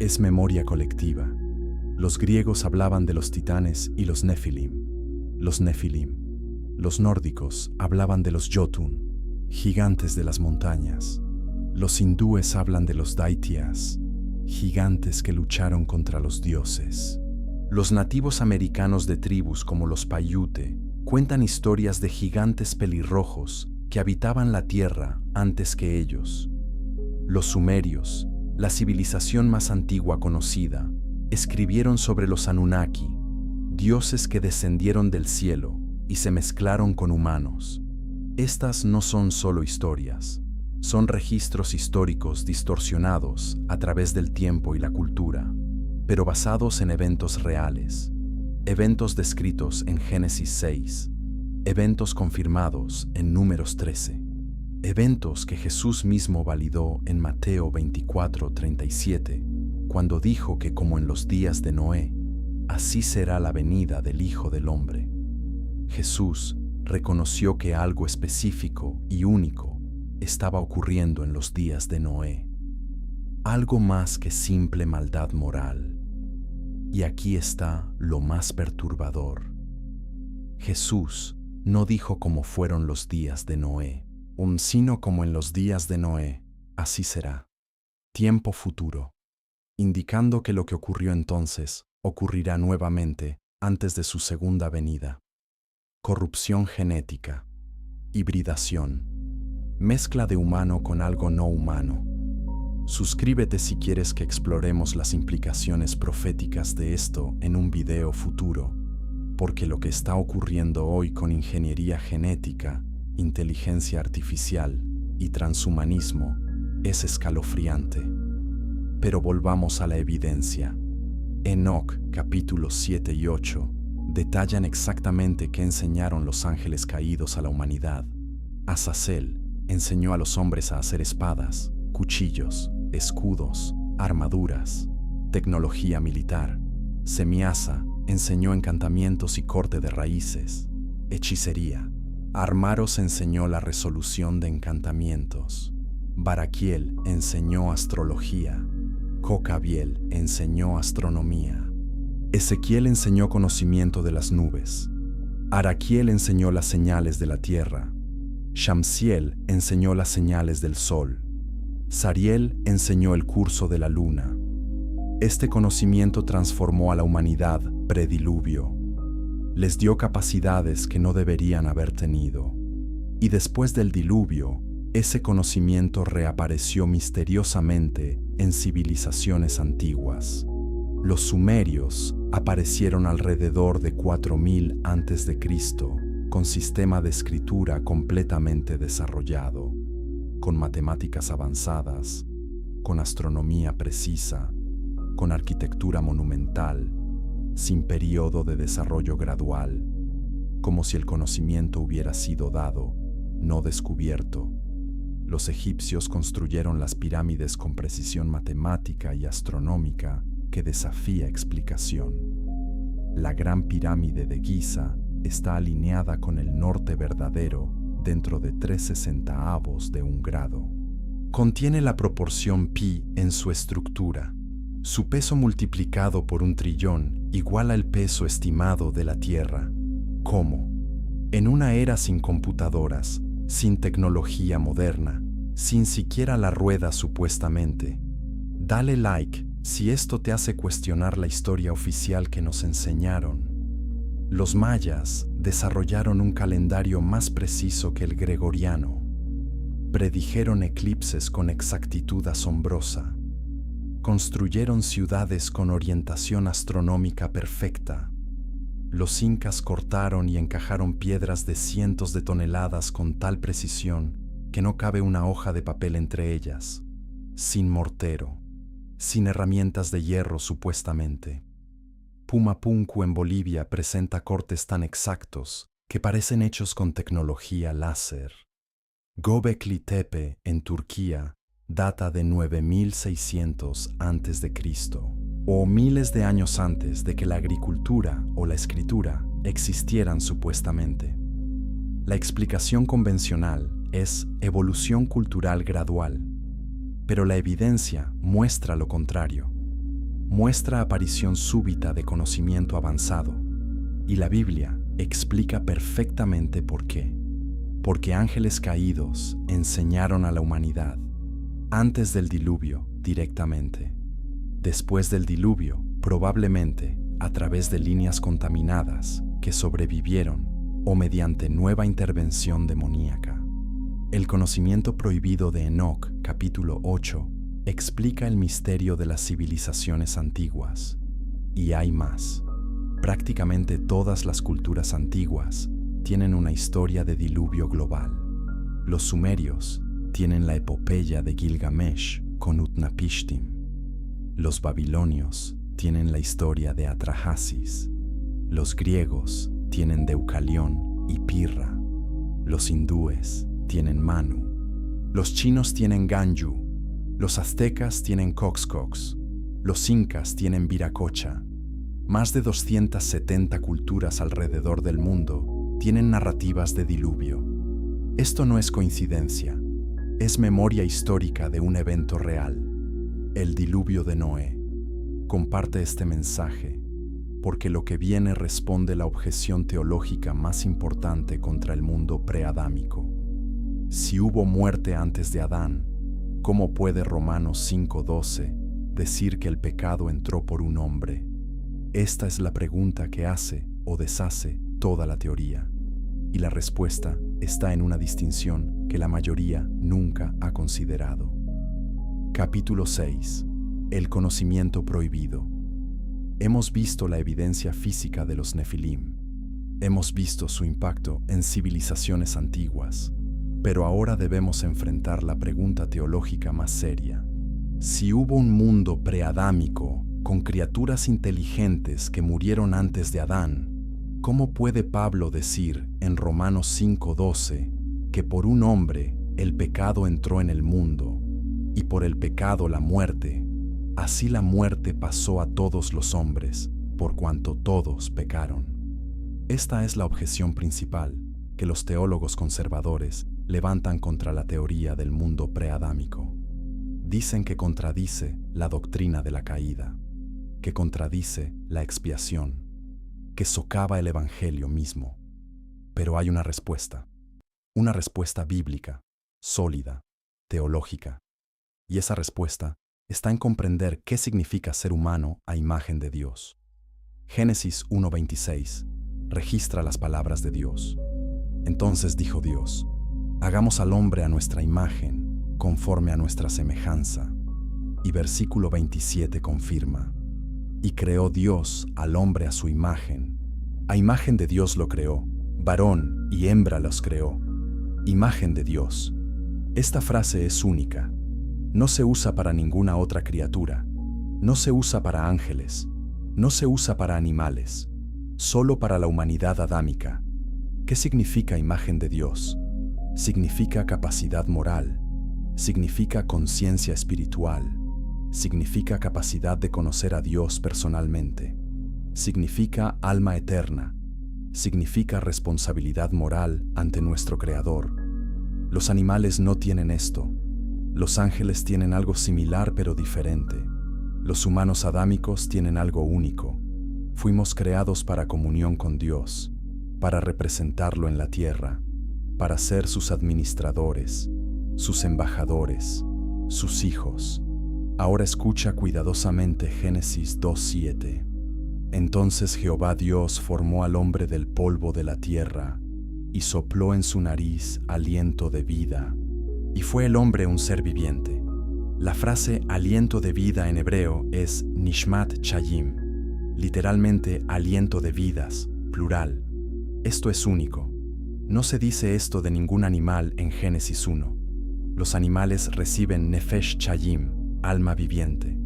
es memoria colectiva. Los griegos hablaban de los titanes y los Nefilim. Los Nefilim. Los nórdicos hablaban de los Jotun, gigantes de las montañas. Los hindúes hablan de los Daityas, gigantes que lucharon contra los dioses. Los nativos americanos de tribus como los Paiute cuentan historias de gigantes pelirrojos que habitaban la tierra antes que ellos. Los sumerios, la civilización más antigua conocida, escribieron sobre los Anunnaki, dioses que descendieron del cielo y se mezclaron con humanos. Estas no son solo historias, son registros históricos distorsionados a través del tiempo y la cultura, pero basados en eventos reales, eventos descritos en Génesis 6, eventos confirmados en Números 13, eventos que Jesús mismo validó en Mateo 24:37, cuando dijo que como en los días de Noé, así será la venida del Hijo del Hombre. Jesús reconoció que algo específico y único estaba ocurriendo en los días de Noé, algo más que simple maldad moral. Y aquí está lo más perturbador. Jesús no dijo cómo fueron los días de Noé, Sino como en los días de Noé, así será. Tiempo futuro, indicando que lo que ocurrió entonces ocurrirá nuevamente antes de su segunda venida. Corrupción genética, hibridación, mezcla de humano con algo no humano. Suscríbete si quieres que exploremos las implicaciones proféticas de esto en un video futuro, porque lo que está ocurriendo hoy con ingeniería genética, inteligencia artificial y transhumanismo es escalofriante. Pero volvamos a la evidencia. Enoc, capítulos 7 y 8, detallan exactamente qué enseñaron los ángeles caídos a la humanidad. Azazel enseñó a los hombres a hacer espadas, cuchillos, escudos, armaduras, tecnología militar. Semiasa enseñó encantamientos y corte de raíces, hechicería. Armaros enseñó la resolución de encantamientos. Baraquiel enseñó astrología. Jocabiel enseñó astronomía. Ezequiel enseñó conocimiento de las nubes. Araquiel enseñó las señales de la tierra. Shamsiel enseñó las señales del sol. Sariel enseñó el curso de la luna. Este conocimiento transformó a la humanidad prediluvio. Les dio capacidades que no deberían haber tenido. Y después del diluvio, ese conocimiento reapareció misteriosamente en civilizaciones antiguas. Los sumerios aparecieron alrededor de 4000 a.C., con sistema de escritura completamente desarrollado, con matemáticas avanzadas, con astronomía precisa, con arquitectura monumental, sin periodo de desarrollo gradual, como si el conocimiento hubiera sido dado, no descubierto. Los egipcios construyeron las pirámides con precisión matemática y astronómica que desafía explicación. La Gran Pirámide de Giza está alineada con el norte verdadero dentro de 3/60 de un grado. Contiene la proporción pi en su estructura. Su peso multiplicado por 1.000.000.000 iguala el peso estimado de la Tierra. ¿Cómo? En una era sin computadoras, sin tecnología moderna, sin siquiera la rueda supuestamente. Dale like si esto te hace cuestionar la historia oficial que nos enseñaron. Los mayas desarrollaron un calendario más preciso que el gregoriano. Predijeron eclipses con exactitud asombrosa. Construyeron ciudades con orientación astronómica perfecta. Los incas cortaron y encajaron piedras de cientos de toneladas con tal precisión que no cabe una hoja de papel entre ellas, sin mortero, sin herramientas de hierro supuestamente. Pumapunku en Bolivia presenta cortes tan exactos que parecen hechos con tecnología láser. Göbekli Tepe en Turquía data de 9600 a.C., o miles de años antes de que la agricultura o la escritura existieran supuestamente. La explicación convencional es evolución cultural gradual, pero la evidencia muestra lo contrario. Muestra aparición súbita de conocimiento avanzado, y la Biblia explica perfectamente por qué. Porque ángeles caídos enseñaron a la humanidad, antes del diluvio directamente, después del diluvio probablemente a través de líneas contaminadas que sobrevivieron o mediante nueva intervención demoníaca. El conocimiento prohibido de Enoc, capítulo 8, explica el misterio de las civilizaciones antiguas. Y hay más. Prácticamente todas las culturas antiguas tienen una historia de diluvio global. Los sumerios tienen la epopeya de Gilgamesh con Utnapishtim. Los babilonios tienen la historia de Atrahasis. Los griegos tienen Deucalión y Pirra. Los hindúes tienen Manu. Los chinos tienen Ganyu. Los aztecas tienen Coxcox. Los incas tienen Viracocha. Más de 270 culturas alrededor del mundo tienen narrativas de diluvio. Esto no es coincidencia, es memoria histórica de un evento real, el diluvio de Noé. Comparte este mensaje, porque lo que viene responde la objeción teológica más importante contra el mundo preadámico. Si hubo muerte antes de Adán, ¿cómo puede Romanos 5:12 decir que el pecado entró por un hombre? Esta es la pregunta que hace o deshace toda la teoría. Y la respuesta está en una distinción que la mayoría nunca ha considerado. Capítulo 6. El conocimiento prohibido. Hemos visto la evidencia física de los Nefilim. Hemos visto su impacto en civilizaciones antiguas. Pero ahora debemos enfrentar la pregunta teológica más seria. Si hubo un mundo preadámico con criaturas inteligentes que murieron antes de Adán, ¿cómo puede Pablo decir en Romanos 5:12 que por un hombre el pecado entró en el mundo y por el pecado la muerte? Así la muerte pasó a todos los hombres, por cuanto todos pecaron. Esta es la objeción principal que los teólogos conservadores levantan contra la teoría del mundo preadámico. Dicen que contradice la doctrina de la caída, que contradice la expiación, que socava el Evangelio mismo. Pero hay una respuesta bíblica, sólida, teológica. Y esa respuesta está en comprender qué significa ser humano a imagen de Dios. Génesis 1:26 registra las palabras de Dios. Entonces dijo Dios: hagamos al hombre a nuestra imagen, conforme a nuestra semejanza. Y versículo 27 confirma: y creó Dios al hombre a su imagen. A imagen de Dios lo creó, varón y hembra los creó. Imagen de Dios. Esta frase es única. No se usa para ninguna otra criatura. No se usa para ángeles. No se usa para animales. Solo para la humanidad adámica. ¿Qué significa imagen de Dios? Significa capacidad moral. Significa conciencia espiritual. Significa capacidad de conocer a Dios personalmente. Significa alma eterna. Significa responsabilidad moral ante nuestro Creador. Los animales no tienen esto. Los ángeles tienen algo similar pero diferente. Los humanos adámicos tienen algo único. Fuimos creados para comunión con Dios, para representarlo en la tierra, para ser sus administradores, sus embajadores, sus hijos. Ahora escucha cuidadosamente Génesis 2:7. Entonces Jehová Dios formó al hombre del polvo de la tierra y sopló en su nariz aliento de vida. Y fue el hombre un ser viviente. La frase aliento de vida en hebreo es nishmat chayim, literalmente aliento de vidas, plural. Esto es único. No se dice esto de ningún animal en Génesis 1. Los animales reciben nefesh chayim, alma viviente.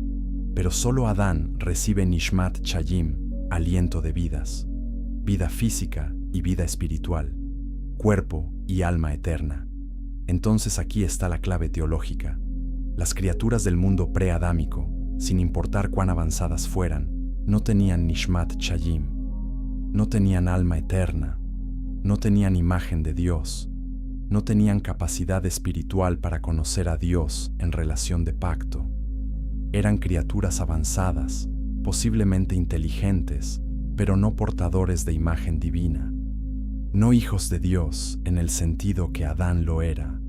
Pero solo Adán recibe nishmat chayim, aliento de vidas, vida física y vida espiritual, cuerpo y alma eterna. Entonces aquí está la clave teológica. Las criaturas del mundo preadámico, sin importar cuán avanzadas fueran, no tenían nishmat chayim, no tenían alma eterna, no tenían imagen de Dios, no tenían capacidad espiritual para conocer a Dios en relación de pacto. Eran criaturas avanzadas, posiblemente inteligentes, pero no portadores de imagen divina. No hijos de Dios en el sentido que Adán lo era.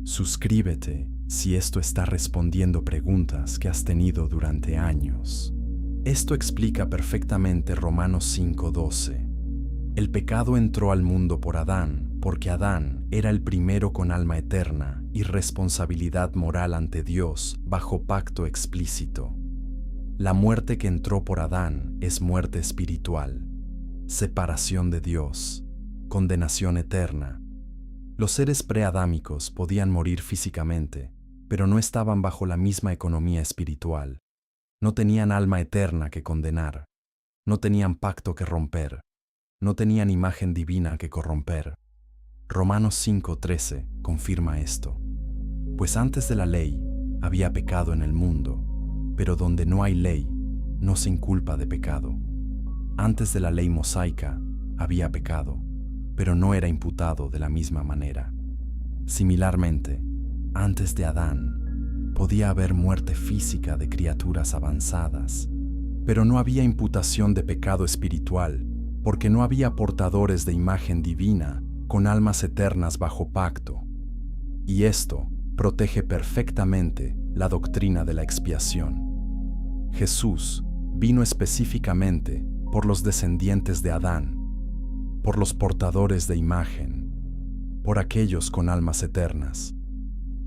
Suscríbete si esto está respondiendo preguntas que has tenido durante años. Esto explica perfectamente Romanos 5:12. El pecado entró al mundo por Adán, porque Adán era el primero con alma eterna y responsabilidad moral ante Dios bajo pacto explícito. La muerte que entró por Adán es muerte espiritual, separación de Dios, condenación eterna. Los seres preadámicos podían morir físicamente, pero no estaban bajo la misma economía espiritual. No tenían alma eterna que condenar, no tenían pacto que romper, no tenían imagen divina que corromper. Romanos 5:13 confirma esto. Pues antes de la ley había pecado en el mundo, pero donde no hay ley, no se inculpa de pecado. Antes de la ley mosaica había pecado, pero no era imputado de la misma manera. Similarmente, antes de Adán, podía haber muerte física de criaturas avanzadas, pero no había imputación de pecado espiritual, porque no había portadores de imagen divina con almas eternas bajo pacto, Y esto protege perfectamente la doctrina de la expiación. Jesús vino específicamente por los descendientes de Adán, por los portadores de imagen, por aquellos con almas eternas.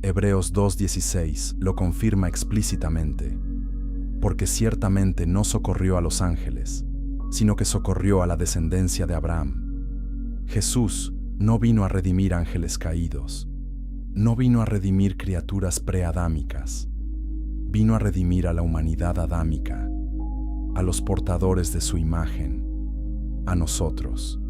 Hebreos 2:16 lo confirma explícitamente, porque ciertamente no socorrió a los ángeles, sino que socorrió a la descendencia de Abraham. Jesús no vino a redimir ángeles caídos, no vino a redimir criaturas preadámicas, vino a redimir a la humanidad adámica, a los portadores de su imagen, a nosotros.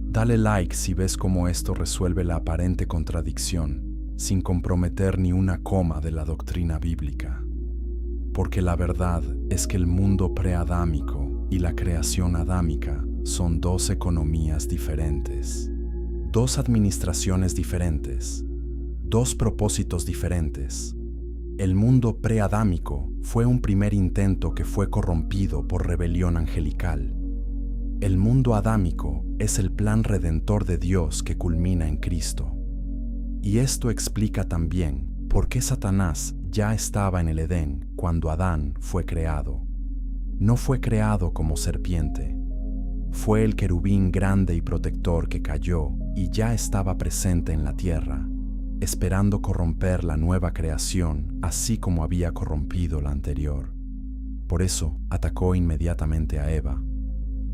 Dale like si ves cómo esto resuelve la aparente contradicción, sin comprometer ni una coma de la doctrina bíblica. Porque la verdad es que el mundo preadámico y la creación adámica son dos economías diferentes, dos administraciones diferentes, dos propósitos diferentes. El mundo preadámico fue un primer intento que fue corrompido por rebelión angelical. El mundo adámico es el plan redentor de Dios que culmina en Cristo. Y esto explica también por qué Satanás ya estaba en el Edén cuando Adán fue creado. No fue creado como serpiente. Fue el querubín grande y protector que cayó y ya estaba presente en la tierra, esperando corromper la nueva creación, así como había corrompido la anterior. Por eso atacó inmediatamente a Eva.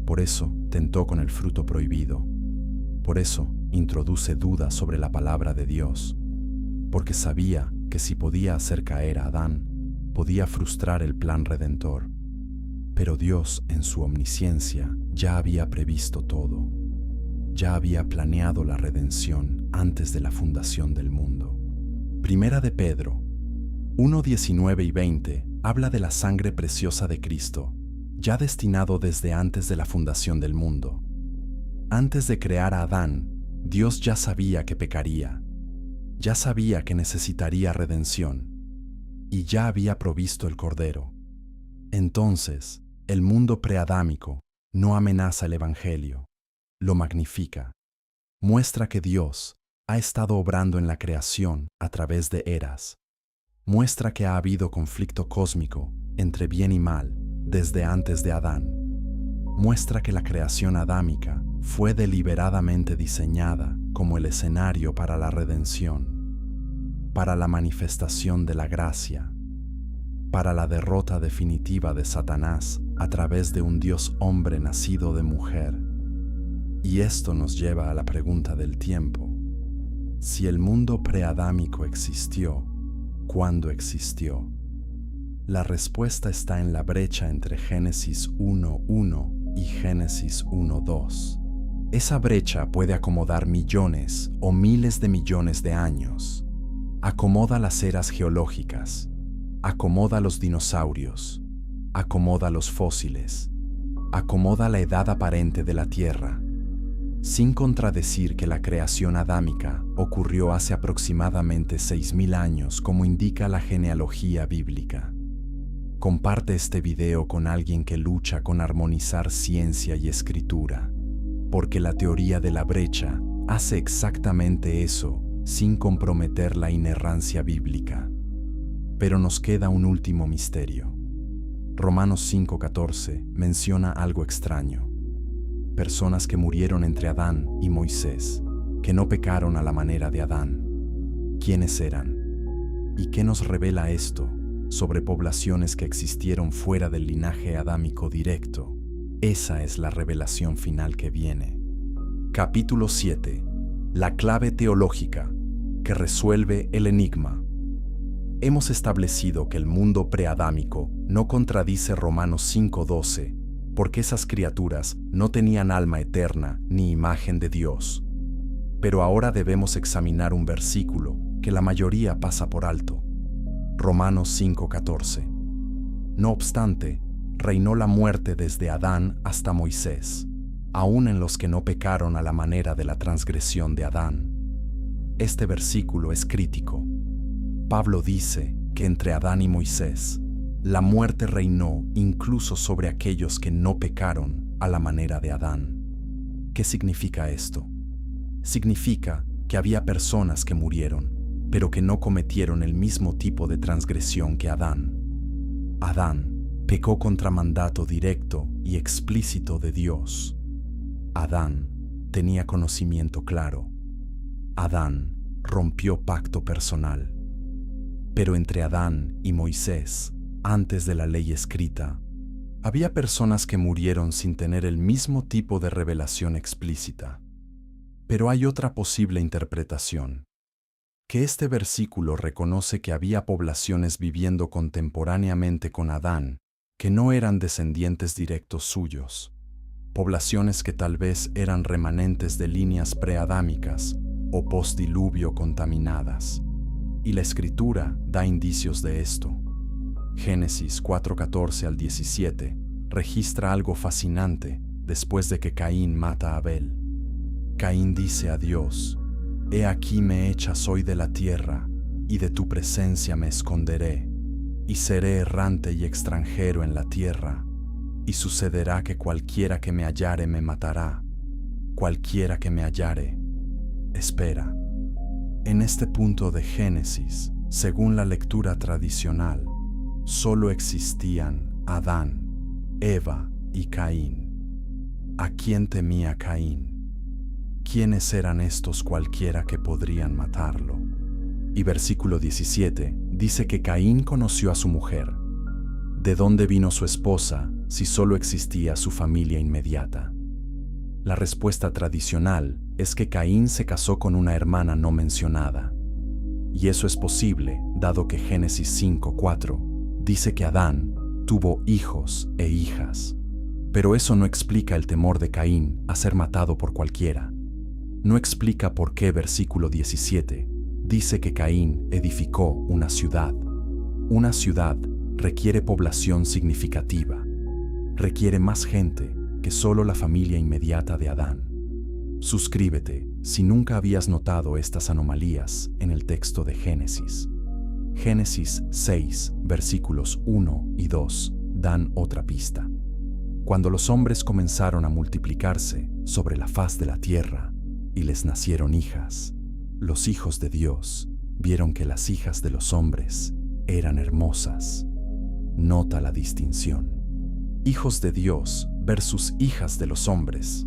Por eso tentó con el fruto prohibido. Por eso introduce dudas sobre la palabra de Dios, porque sabía que si podía hacer caer a Adán, podía frustrar el plan redentor. Pero Dios, en su omnisciencia, ya había previsto todo. Ya había planeado la redención antes de la fundación del mundo. Primera de Pedro 1:19 y 20 habla de la sangre preciosa de Cristo, ya destinado desde antes de la fundación del mundo. Antes de crear a Adán, Dios ya sabía que pecaría, ya sabía que necesitaría redención, y ya había provisto el Cordero. Entonces, el mundo preadámico no amenaza el Evangelio, lo magnifica, muestra que Dios ha estado obrando en la creación a través de eras, muestra que ha habido conflicto cósmico entre bien y mal desde antes de Adán, muestra que la creación adámica fue deliberadamente diseñada como el escenario para la redención, para la manifestación de la gracia, para la derrota definitiva de Satanás a través de un Dios hombre nacido de mujer. Y esto nos lleva a la pregunta del tiempo. Si el mundo preadámico existió, ¿cuándo existió? La respuesta está en la brecha entre Génesis 1:1 y Génesis 1:2. Esa brecha puede acomodar millones o miles de millones de años. Acomoda las eras geológicas, acomoda los dinosaurios, acomoda los fósiles, acomoda la edad aparente de la Tierra, sin contradecir que la creación adámica ocurrió hace aproximadamente 6.000 años, como indica la genealogía bíblica. Comparte este video con alguien que lucha con armonizar ciencia y escritura, porque la teoría de la brecha hace exactamente eso sin comprometer la inerrancia bíblica. Pero nos queda un último misterio. Romanos 5:14 menciona algo extraño. Personas que murieron entre Adán y Moisés, que no pecaron a la manera de Adán. ¿Quiénes eran? ¿Y qué nos revela esto sobre poblaciones que existieron fuera del linaje adámico directo? Esa es la revelación final que viene. Capítulo 7. La clave teológica que resuelve el enigma. Hemos establecido que el mundo preadámico no contradice Romanos 5:12, porque esas criaturas no tenían alma eterna ni imagen de Dios. Pero ahora debemos examinar un versículo que la mayoría pasa por alto. Romanos 5:14. No obstante, reinó la muerte desde Adán hasta Moisés, aun en los que no pecaron a la manera de la transgresión de Adán. Este versículo es crítico. Pablo dice que entre Adán y Moisés, la muerte reinó incluso sobre aquellos que no pecaron a la manera de Adán. ¿Qué significa esto? Significa que había personas que murieron, pero que no cometieron el mismo tipo de transgresión que Adán. Adán pecó contra mandato directo y explícito de Dios. Adán tenía conocimiento claro. Adán rompió pacto personal. Pero entre Adán y Moisés, antes de la ley escrita, había personas que murieron sin tener el mismo tipo de revelación explícita. Pero hay otra posible interpretación, que este versículo reconoce que había poblaciones viviendo contemporáneamente con Adán que no eran descendientes directos suyos, poblaciones que tal vez eran remanentes de líneas preadámicas o postdiluvio contaminadas. Y la Escritura da indicios de esto. Génesis 4:14 al 17 registra algo fascinante después de que Caín mata a Abel. Caín dice a Dios: «He aquí me echas hoy de la tierra, y de tu presencia me esconderé, y seré errante y extranjero en la tierra, y sucederá que cualquiera que me hallare me matará, cualquiera que me hallare». Espera. En este punto de Génesis, según la lectura tradicional, solo existían Adán, Eva y Caín. ¿A quién temía Caín? ¿Quiénes eran estos cualquiera que podrían matarlo? Y versículo 17 dice que Caín conoció a su mujer. ¿De dónde vino su esposa si solo existía su familia inmediata? La respuesta tradicional es que Caín se casó con una hermana no mencionada. Y eso es posible, dado que Génesis 5:4 dice que Adán tuvo hijos e hijas. Pero eso no explica el temor de Caín a ser matado por cualquiera. No explica por qué versículo 17 dice que Caín edificó una ciudad. Una ciudad requiere población significativa. Requiere más gente que solo la familia inmediata de Adán. Suscríbete si nunca habías notado estas anomalías en el texto de Génesis. Génesis 6, versículos 1 y 2 dan otra pista. Cuando los hombres comenzaron a multiplicarse sobre la faz de la tierra y les nacieron hijas, los hijos de Dios vieron que las hijas de los hombres eran hermosas. Nota la distinción. Hijos de Dios versus hijas de los hombres.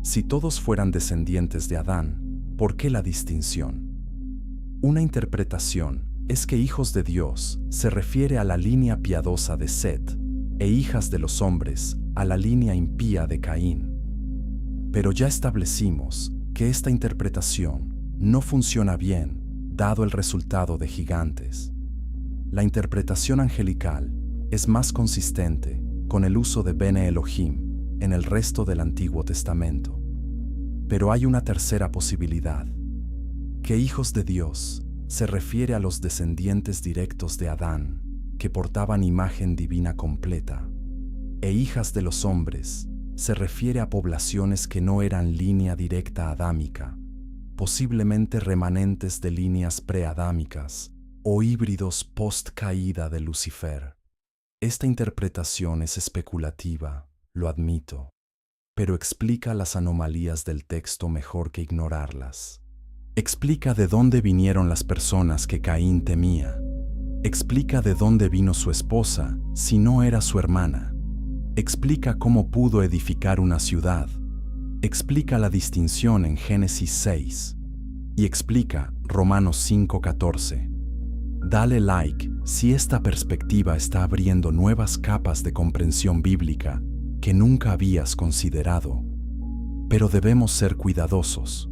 Si todos fueran descendientes de Adán, ¿por qué la distinción? Una interpretación es que hijos de Dios se refiere a la línea piadosa de Set e hijas de los hombres a la línea impía de Caín. Pero ya establecimos que esta interpretación no funciona bien, dado el resultado de gigantes. La interpretación angelical es más consistente con el uso de Bene Elohim en el resto del Antiguo Testamento. Pero hay una tercera posibilidad, que hijos de Dios se refiere a los descendientes directos de Adán, que portaban imagen divina completa, e hijas de los hombres se refiere a poblaciones que no eran línea directa adámica, posiblemente remanentes de líneas preadámicas o híbridos post-caída de Lucifer. Esta interpretación es especulativa, lo admito, pero explica las anomalías del texto mejor que ignorarlas. Explica de dónde vinieron las personas que Caín temía. Explica de dónde vino su esposa si no era su hermana. Explica cómo pudo edificar una ciudad. Explica la distinción en Génesis 6. Y explica Romanos 5:14. Dale like si esta perspectiva está abriendo nuevas capas de comprensión bíblica que nunca habías considerado. Pero debemos ser cuidadosos.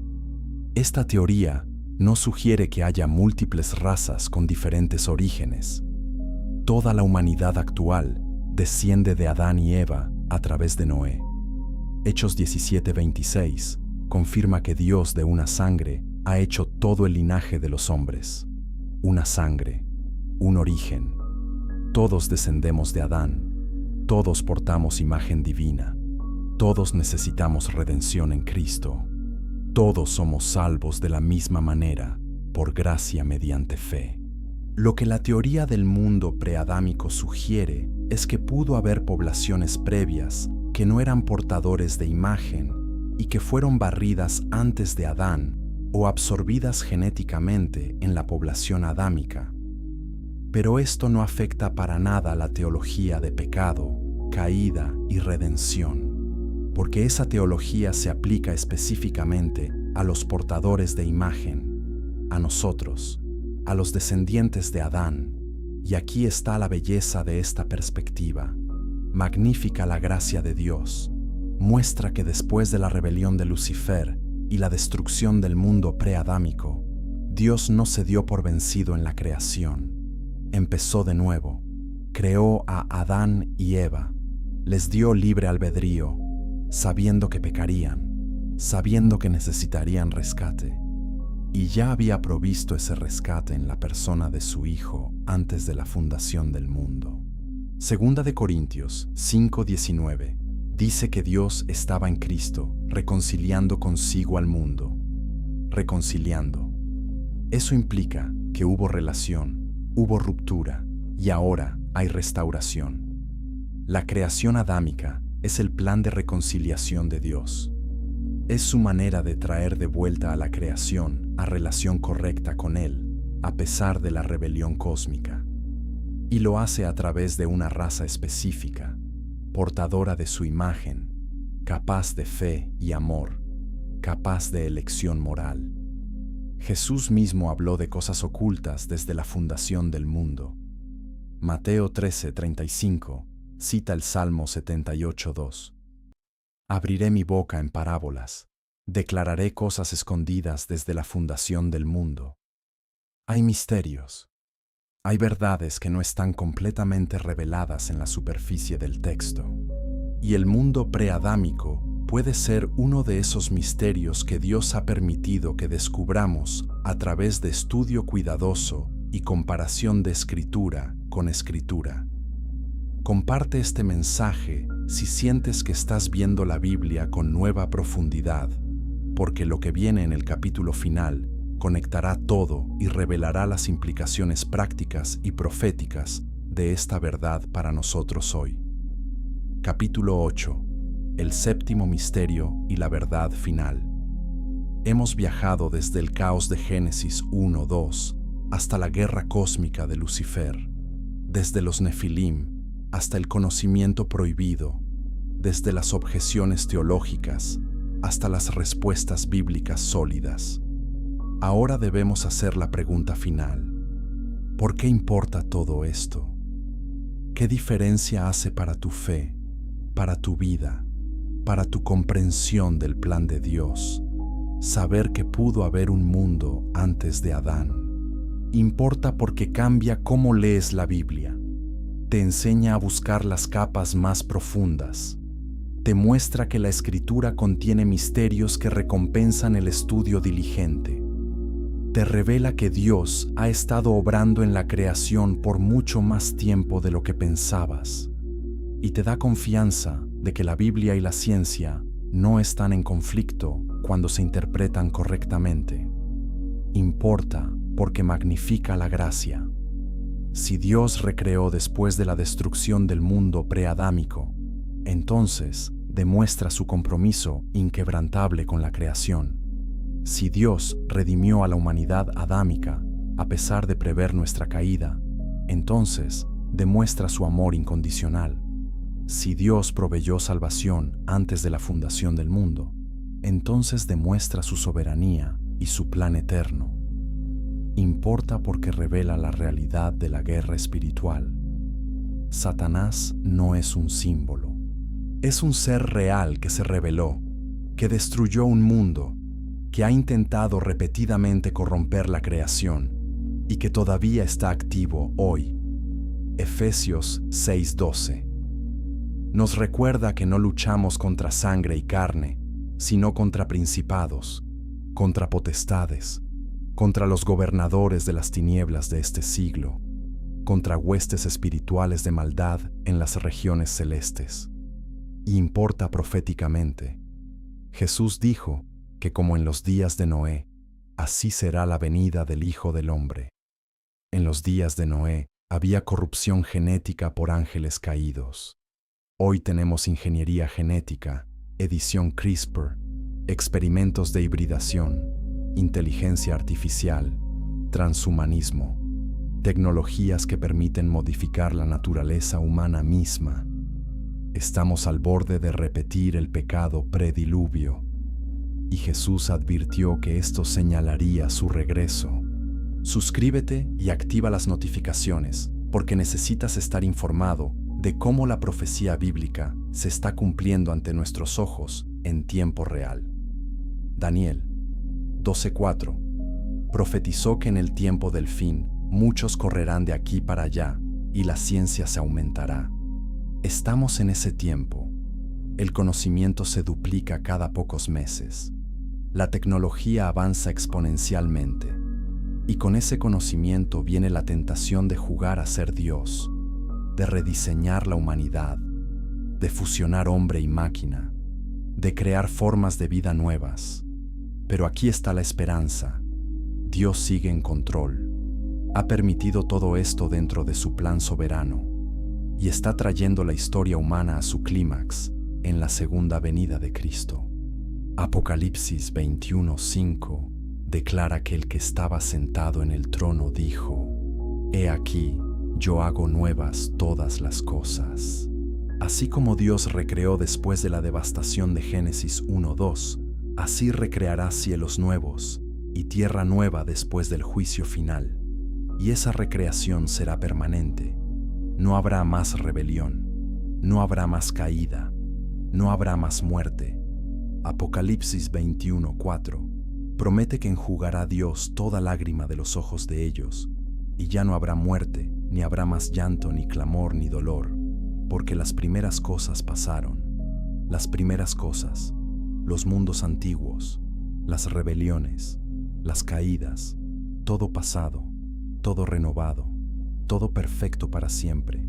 Esta teoría no sugiere que haya múltiples razas con diferentes orígenes. Toda la humanidad actual desciende de Adán y Eva a través de Noé. Hechos 17:26 confirma que Dios de una sangre ha hecho todo el linaje de los hombres. Una sangre, un origen. Todos descendemos de Adán. Todos portamos imagen divina. Todos necesitamos redención en Cristo. Todos somos salvos de la misma manera, por gracia mediante fe. Lo que la teoría del mundo preadámico sugiere es que pudo haber poblaciones previas que no eran portadores de imagen y que fueron barridas antes de Adán o absorbidas genéticamente en la población adámica. Pero esto no afecta para nada la teología de pecado, caída y redención, porque esa teología se aplica específicamente a los portadores de imagen, a nosotros, a los descendientes de Adán. Y aquí está la belleza de esta perspectiva. Magnífica la gracia de Dios. Muestra que después de la rebelión de Lucifer y la destrucción del mundo preadámico, Dios no se dio por vencido en la creación. Empezó de nuevo. Creó a Adán y Eva. Les dio libre albedrío, sabiendo que pecarían, sabiendo que necesitarían rescate. Y ya había provisto ese rescate en la persona de su Hijo antes de la fundación del mundo. Segunda de Corintios 5:19 dice que Dios estaba en Cristo, reconciliando consigo al mundo. Reconciliando. Eso implica que hubo relación, hubo ruptura, y ahora hay restauración. La creación adámica es el plan de reconciliación de Dios. Es su manera de traer de vuelta a la creación a relación correcta con Él, a pesar de la rebelión cósmica. Y lo hace a través de una raza específica, portadora de su imagen, capaz de fe y amor, capaz de elección moral. Jesús mismo habló de cosas ocultas desde la fundación del mundo. Mateo 13:35 cita el Salmo 78:2. Abriré mi boca en parábolas, declararé cosas escondidas desde la fundación del mundo. Hay misterios, hay verdades que no están completamente reveladas en la superficie del texto. Y el mundo preadámico puede ser uno de esos misterios que Dios ha permitido que descubramos a través de estudio cuidadoso y comparación de escritura con escritura. Comparte este mensaje si sientes que estás viendo la Biblia con nueva profundidad, porque lo que viene en el capítulo final conectará todo y revelará las implicaciones prácticas y proféticas de esta verdad para nosotros hoy. Capítulo 8. El séptimo misterio y la verdad final. Hemos viajado desde el caos de Génesis 1-2 hasta la guerra cósmica de Lucifer, desde los Nefilim hasta el conocimiento prohibido, desde las objeciones teológicas hasta las respuestas bíblicas sólidas. Ahora debemos hacer la pregunta final. ¿Por qué importa todo esto? ¿Qué diferencia hace para tu fe, para tu vida, para tu comprensión del plan de Dios, saber que pudo haber un mundo antes de Adán? Importa porque cambia cómo lees la Biblia. Te enseña a buscar las capas más profundas. Te muestra que la Escritura contiene misterios que recompensan el estudio diligente. Te revela que Dios ha estado obrando en la creación por mucho más tiempo de lo que pensabas. Y te da confianza de que la Biblia y la ciencia no están en conflicto cuando se interpretan correctamente. Importa porque magnifica la gracia. Si Dios recreó después de la destrucción del mundo preadámico, entonces demuestra su compromiso inquebrantable con la creación. Si Dios redimió a la humanidad adámica a pesar de prever nuestra caída, entonces demuestra su amor incondicional. Si Dios proveyó salvación antes de la fundación del mundo, entonces demuestra su soberanía y su plan eterno. Importa porque revela la realidad de la guerra espiritual. Satanás no es un símbolo. Es un ser real que se rebeló, que destruyó un mundo, que ha intentado repetidamente corromper la creación y que todavía está activo hoy. Efesios 6:12. Nos recuerda que no luchamos contra sangre y carne, sino contra principados, contra potestades, contra los gobernadores de las tinieblas de este siglo, contra huestes espirituales de maldad en las regiones celestes. Y importa proféticamente. Jesús dijo que como en los días de Noé, así será la venida del Hijo del Hombre. En los días de Noé había corrupción genética por ángeles caídos. Hoy tenemos ingeniería genética, edición CRISPR, experimentos de hibridación, inteligencia artificial, transhumanismo, tecnologías que permiten modificar la naturaleza humana misma. Estamos al borde de repetir el pecado prediluvio, y Jesús advirtió que esto señalaría su regreso. Suscríbete y activa las notificaciones, porque necesitas estar informado de cómo la profecía bíblica se está cumpliendo ante nuestros ojos en tiempo real. Daniel 12:4 profetizó que en el tiempo del fin muchos correrán de aquí para allá y la ciencia se aumentará. Estamos en ese tiempo. El conocimiento se duplica cada pocos meses. La tecnología avanza exponencialmente. Y con ese conocimiento viene la tentación de jugar a ser Dios, de rediseñar la humanidad, de fusionar hombre y máquina, de crear formas de vida nuevas. Pero aquí está la esperanza. Dios sigue en control. Ha permitido todo esto dentro de su plan soberano y está trayendo la historia humana a su clímax en la segunda venida de Cristo. Apocalipsis 21:5 declara que el que estaba sentado en el trono dijo: «He aquí, yo hago nuevas todas las cosas». Así como Dios recreó después de la devastación de Génesis 1:2, así recreará cielos nuevos y tierra nueva después del juicio final. Y esa recreación será permanente. No habrá más rebelión, no habrá más caída, no habrá más muerte. Apocalipsis 21:4 promete que enjugará Dios toda lágrima de los ojos de ellos, y ya no habrá muerte, ni habrá más llanto, ni clamor, ni dolor, porque las primeras cosas pasaron. Las primeras cosas, los mundos antiguos, las rebeliones, las caídas, todo pasado, todo renovado, todo perfecto para siempre.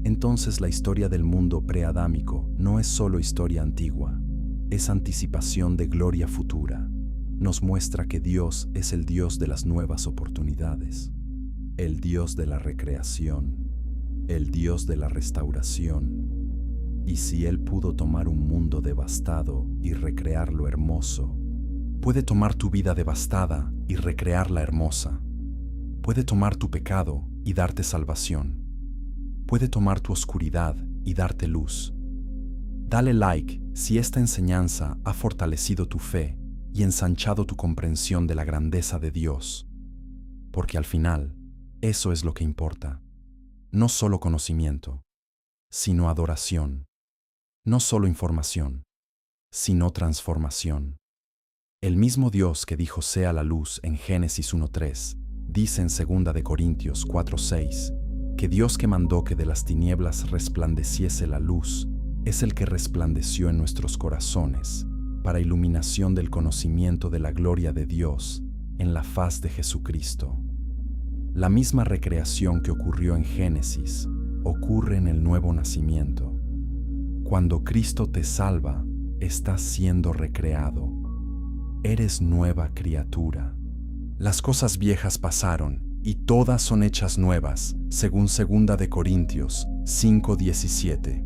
Entonces la historia del mundo preadámico no es solo historia antigua, es anticipación de gloria futura. Nos muestra que Dios es el Dios de las nuevas oportunidades, el Dios de la recreación, el Dios de la restauración. Y si Él pudo tomar un mundo devastado y recrearlo hermoso, puede tomar tu vida devastada y recrearla hermosa. Puede tomar tu pecado y darte salvación. Puede tomar tu oscuridad y darte luz. Dale like si esta enseñanza ha fortalecido tu fe y ensanchado tu comprensión de la grandeza de Dios, porque al final, eso es lo que importa. No solo conocimiento, sino adoración. No solo información, sino transformación. El mismo Dios que dijo sea la luz en Génesis 1:3, dice en 2 de Corintios 4:6, que Dios que mandó que de las tinieblas resplandeciese la luz, es el que resplandeció en nuestros corazones, para iluminación del conocimiento de la gloria de Dios en la faz de Jesucristo. La misma recreación que ocurrió en Génesis ocurre en el nuevo nacimiento. Cuando Cristo te salva, estás siendo recreado. Eres nueva criatura. Las cosas viejas pasaron y todas son hechas nuevas, según 2 de Corintios 5:17.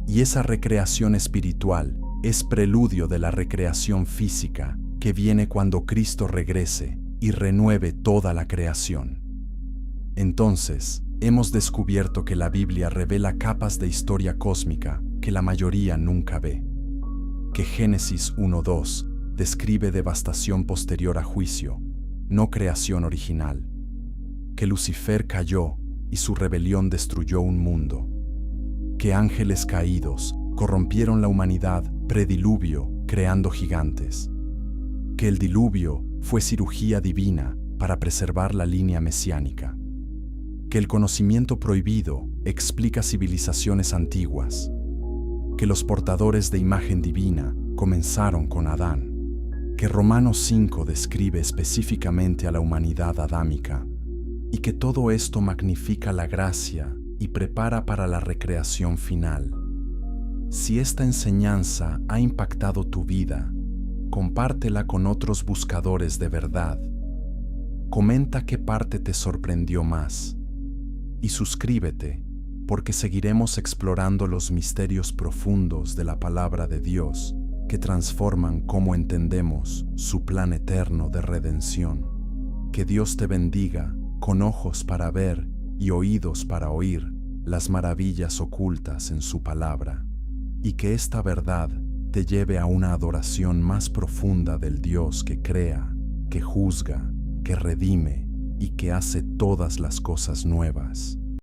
Y esa recreación espiritual es preludio de la recreación física que viene cuando Cristo regrese y renueve toda la creación. Entonces, hemos descubierto que la Biblia revela capas de historia cósmica que la mayoría nunca ve. Que Génesis 1:2 describe devastación posterior a juicio, no creación original. Que Lucifer cayó y su rebelión destruyó un mundo. Que ángeles caídos corrompieron la humanidad prediluvio, creando gigantes. Que el diluvio fue cirugía divina para preservar la línea mesiánica. Que el conocimiento prohibido explica civilizaciones antiguas. Que los portadores de imagen divina comenzaron con Adán. Que Romanos 5 describe específicamente a la humanidad adámica. Y que todo esto magnifica la gracia y prepara para la recreación final. Si esta enseñanza ha impactado tu vida, compártela con otros buscadores de verdad. Comenta qué parte te sorprendió más. Y suscríbete, porque seguiremos explorando los misterios profundos de la palabra de Dios que transforman cómo entendemos su plan eterno de redención. Que Dios te bendiga con ojos para ver y oídos para oír las maravillas ocultas en su palabra, y que esta verdad te lleve a una adoración más profunda del Dios que crea, que juzga, que redime y que hace todas las cosas nuevas.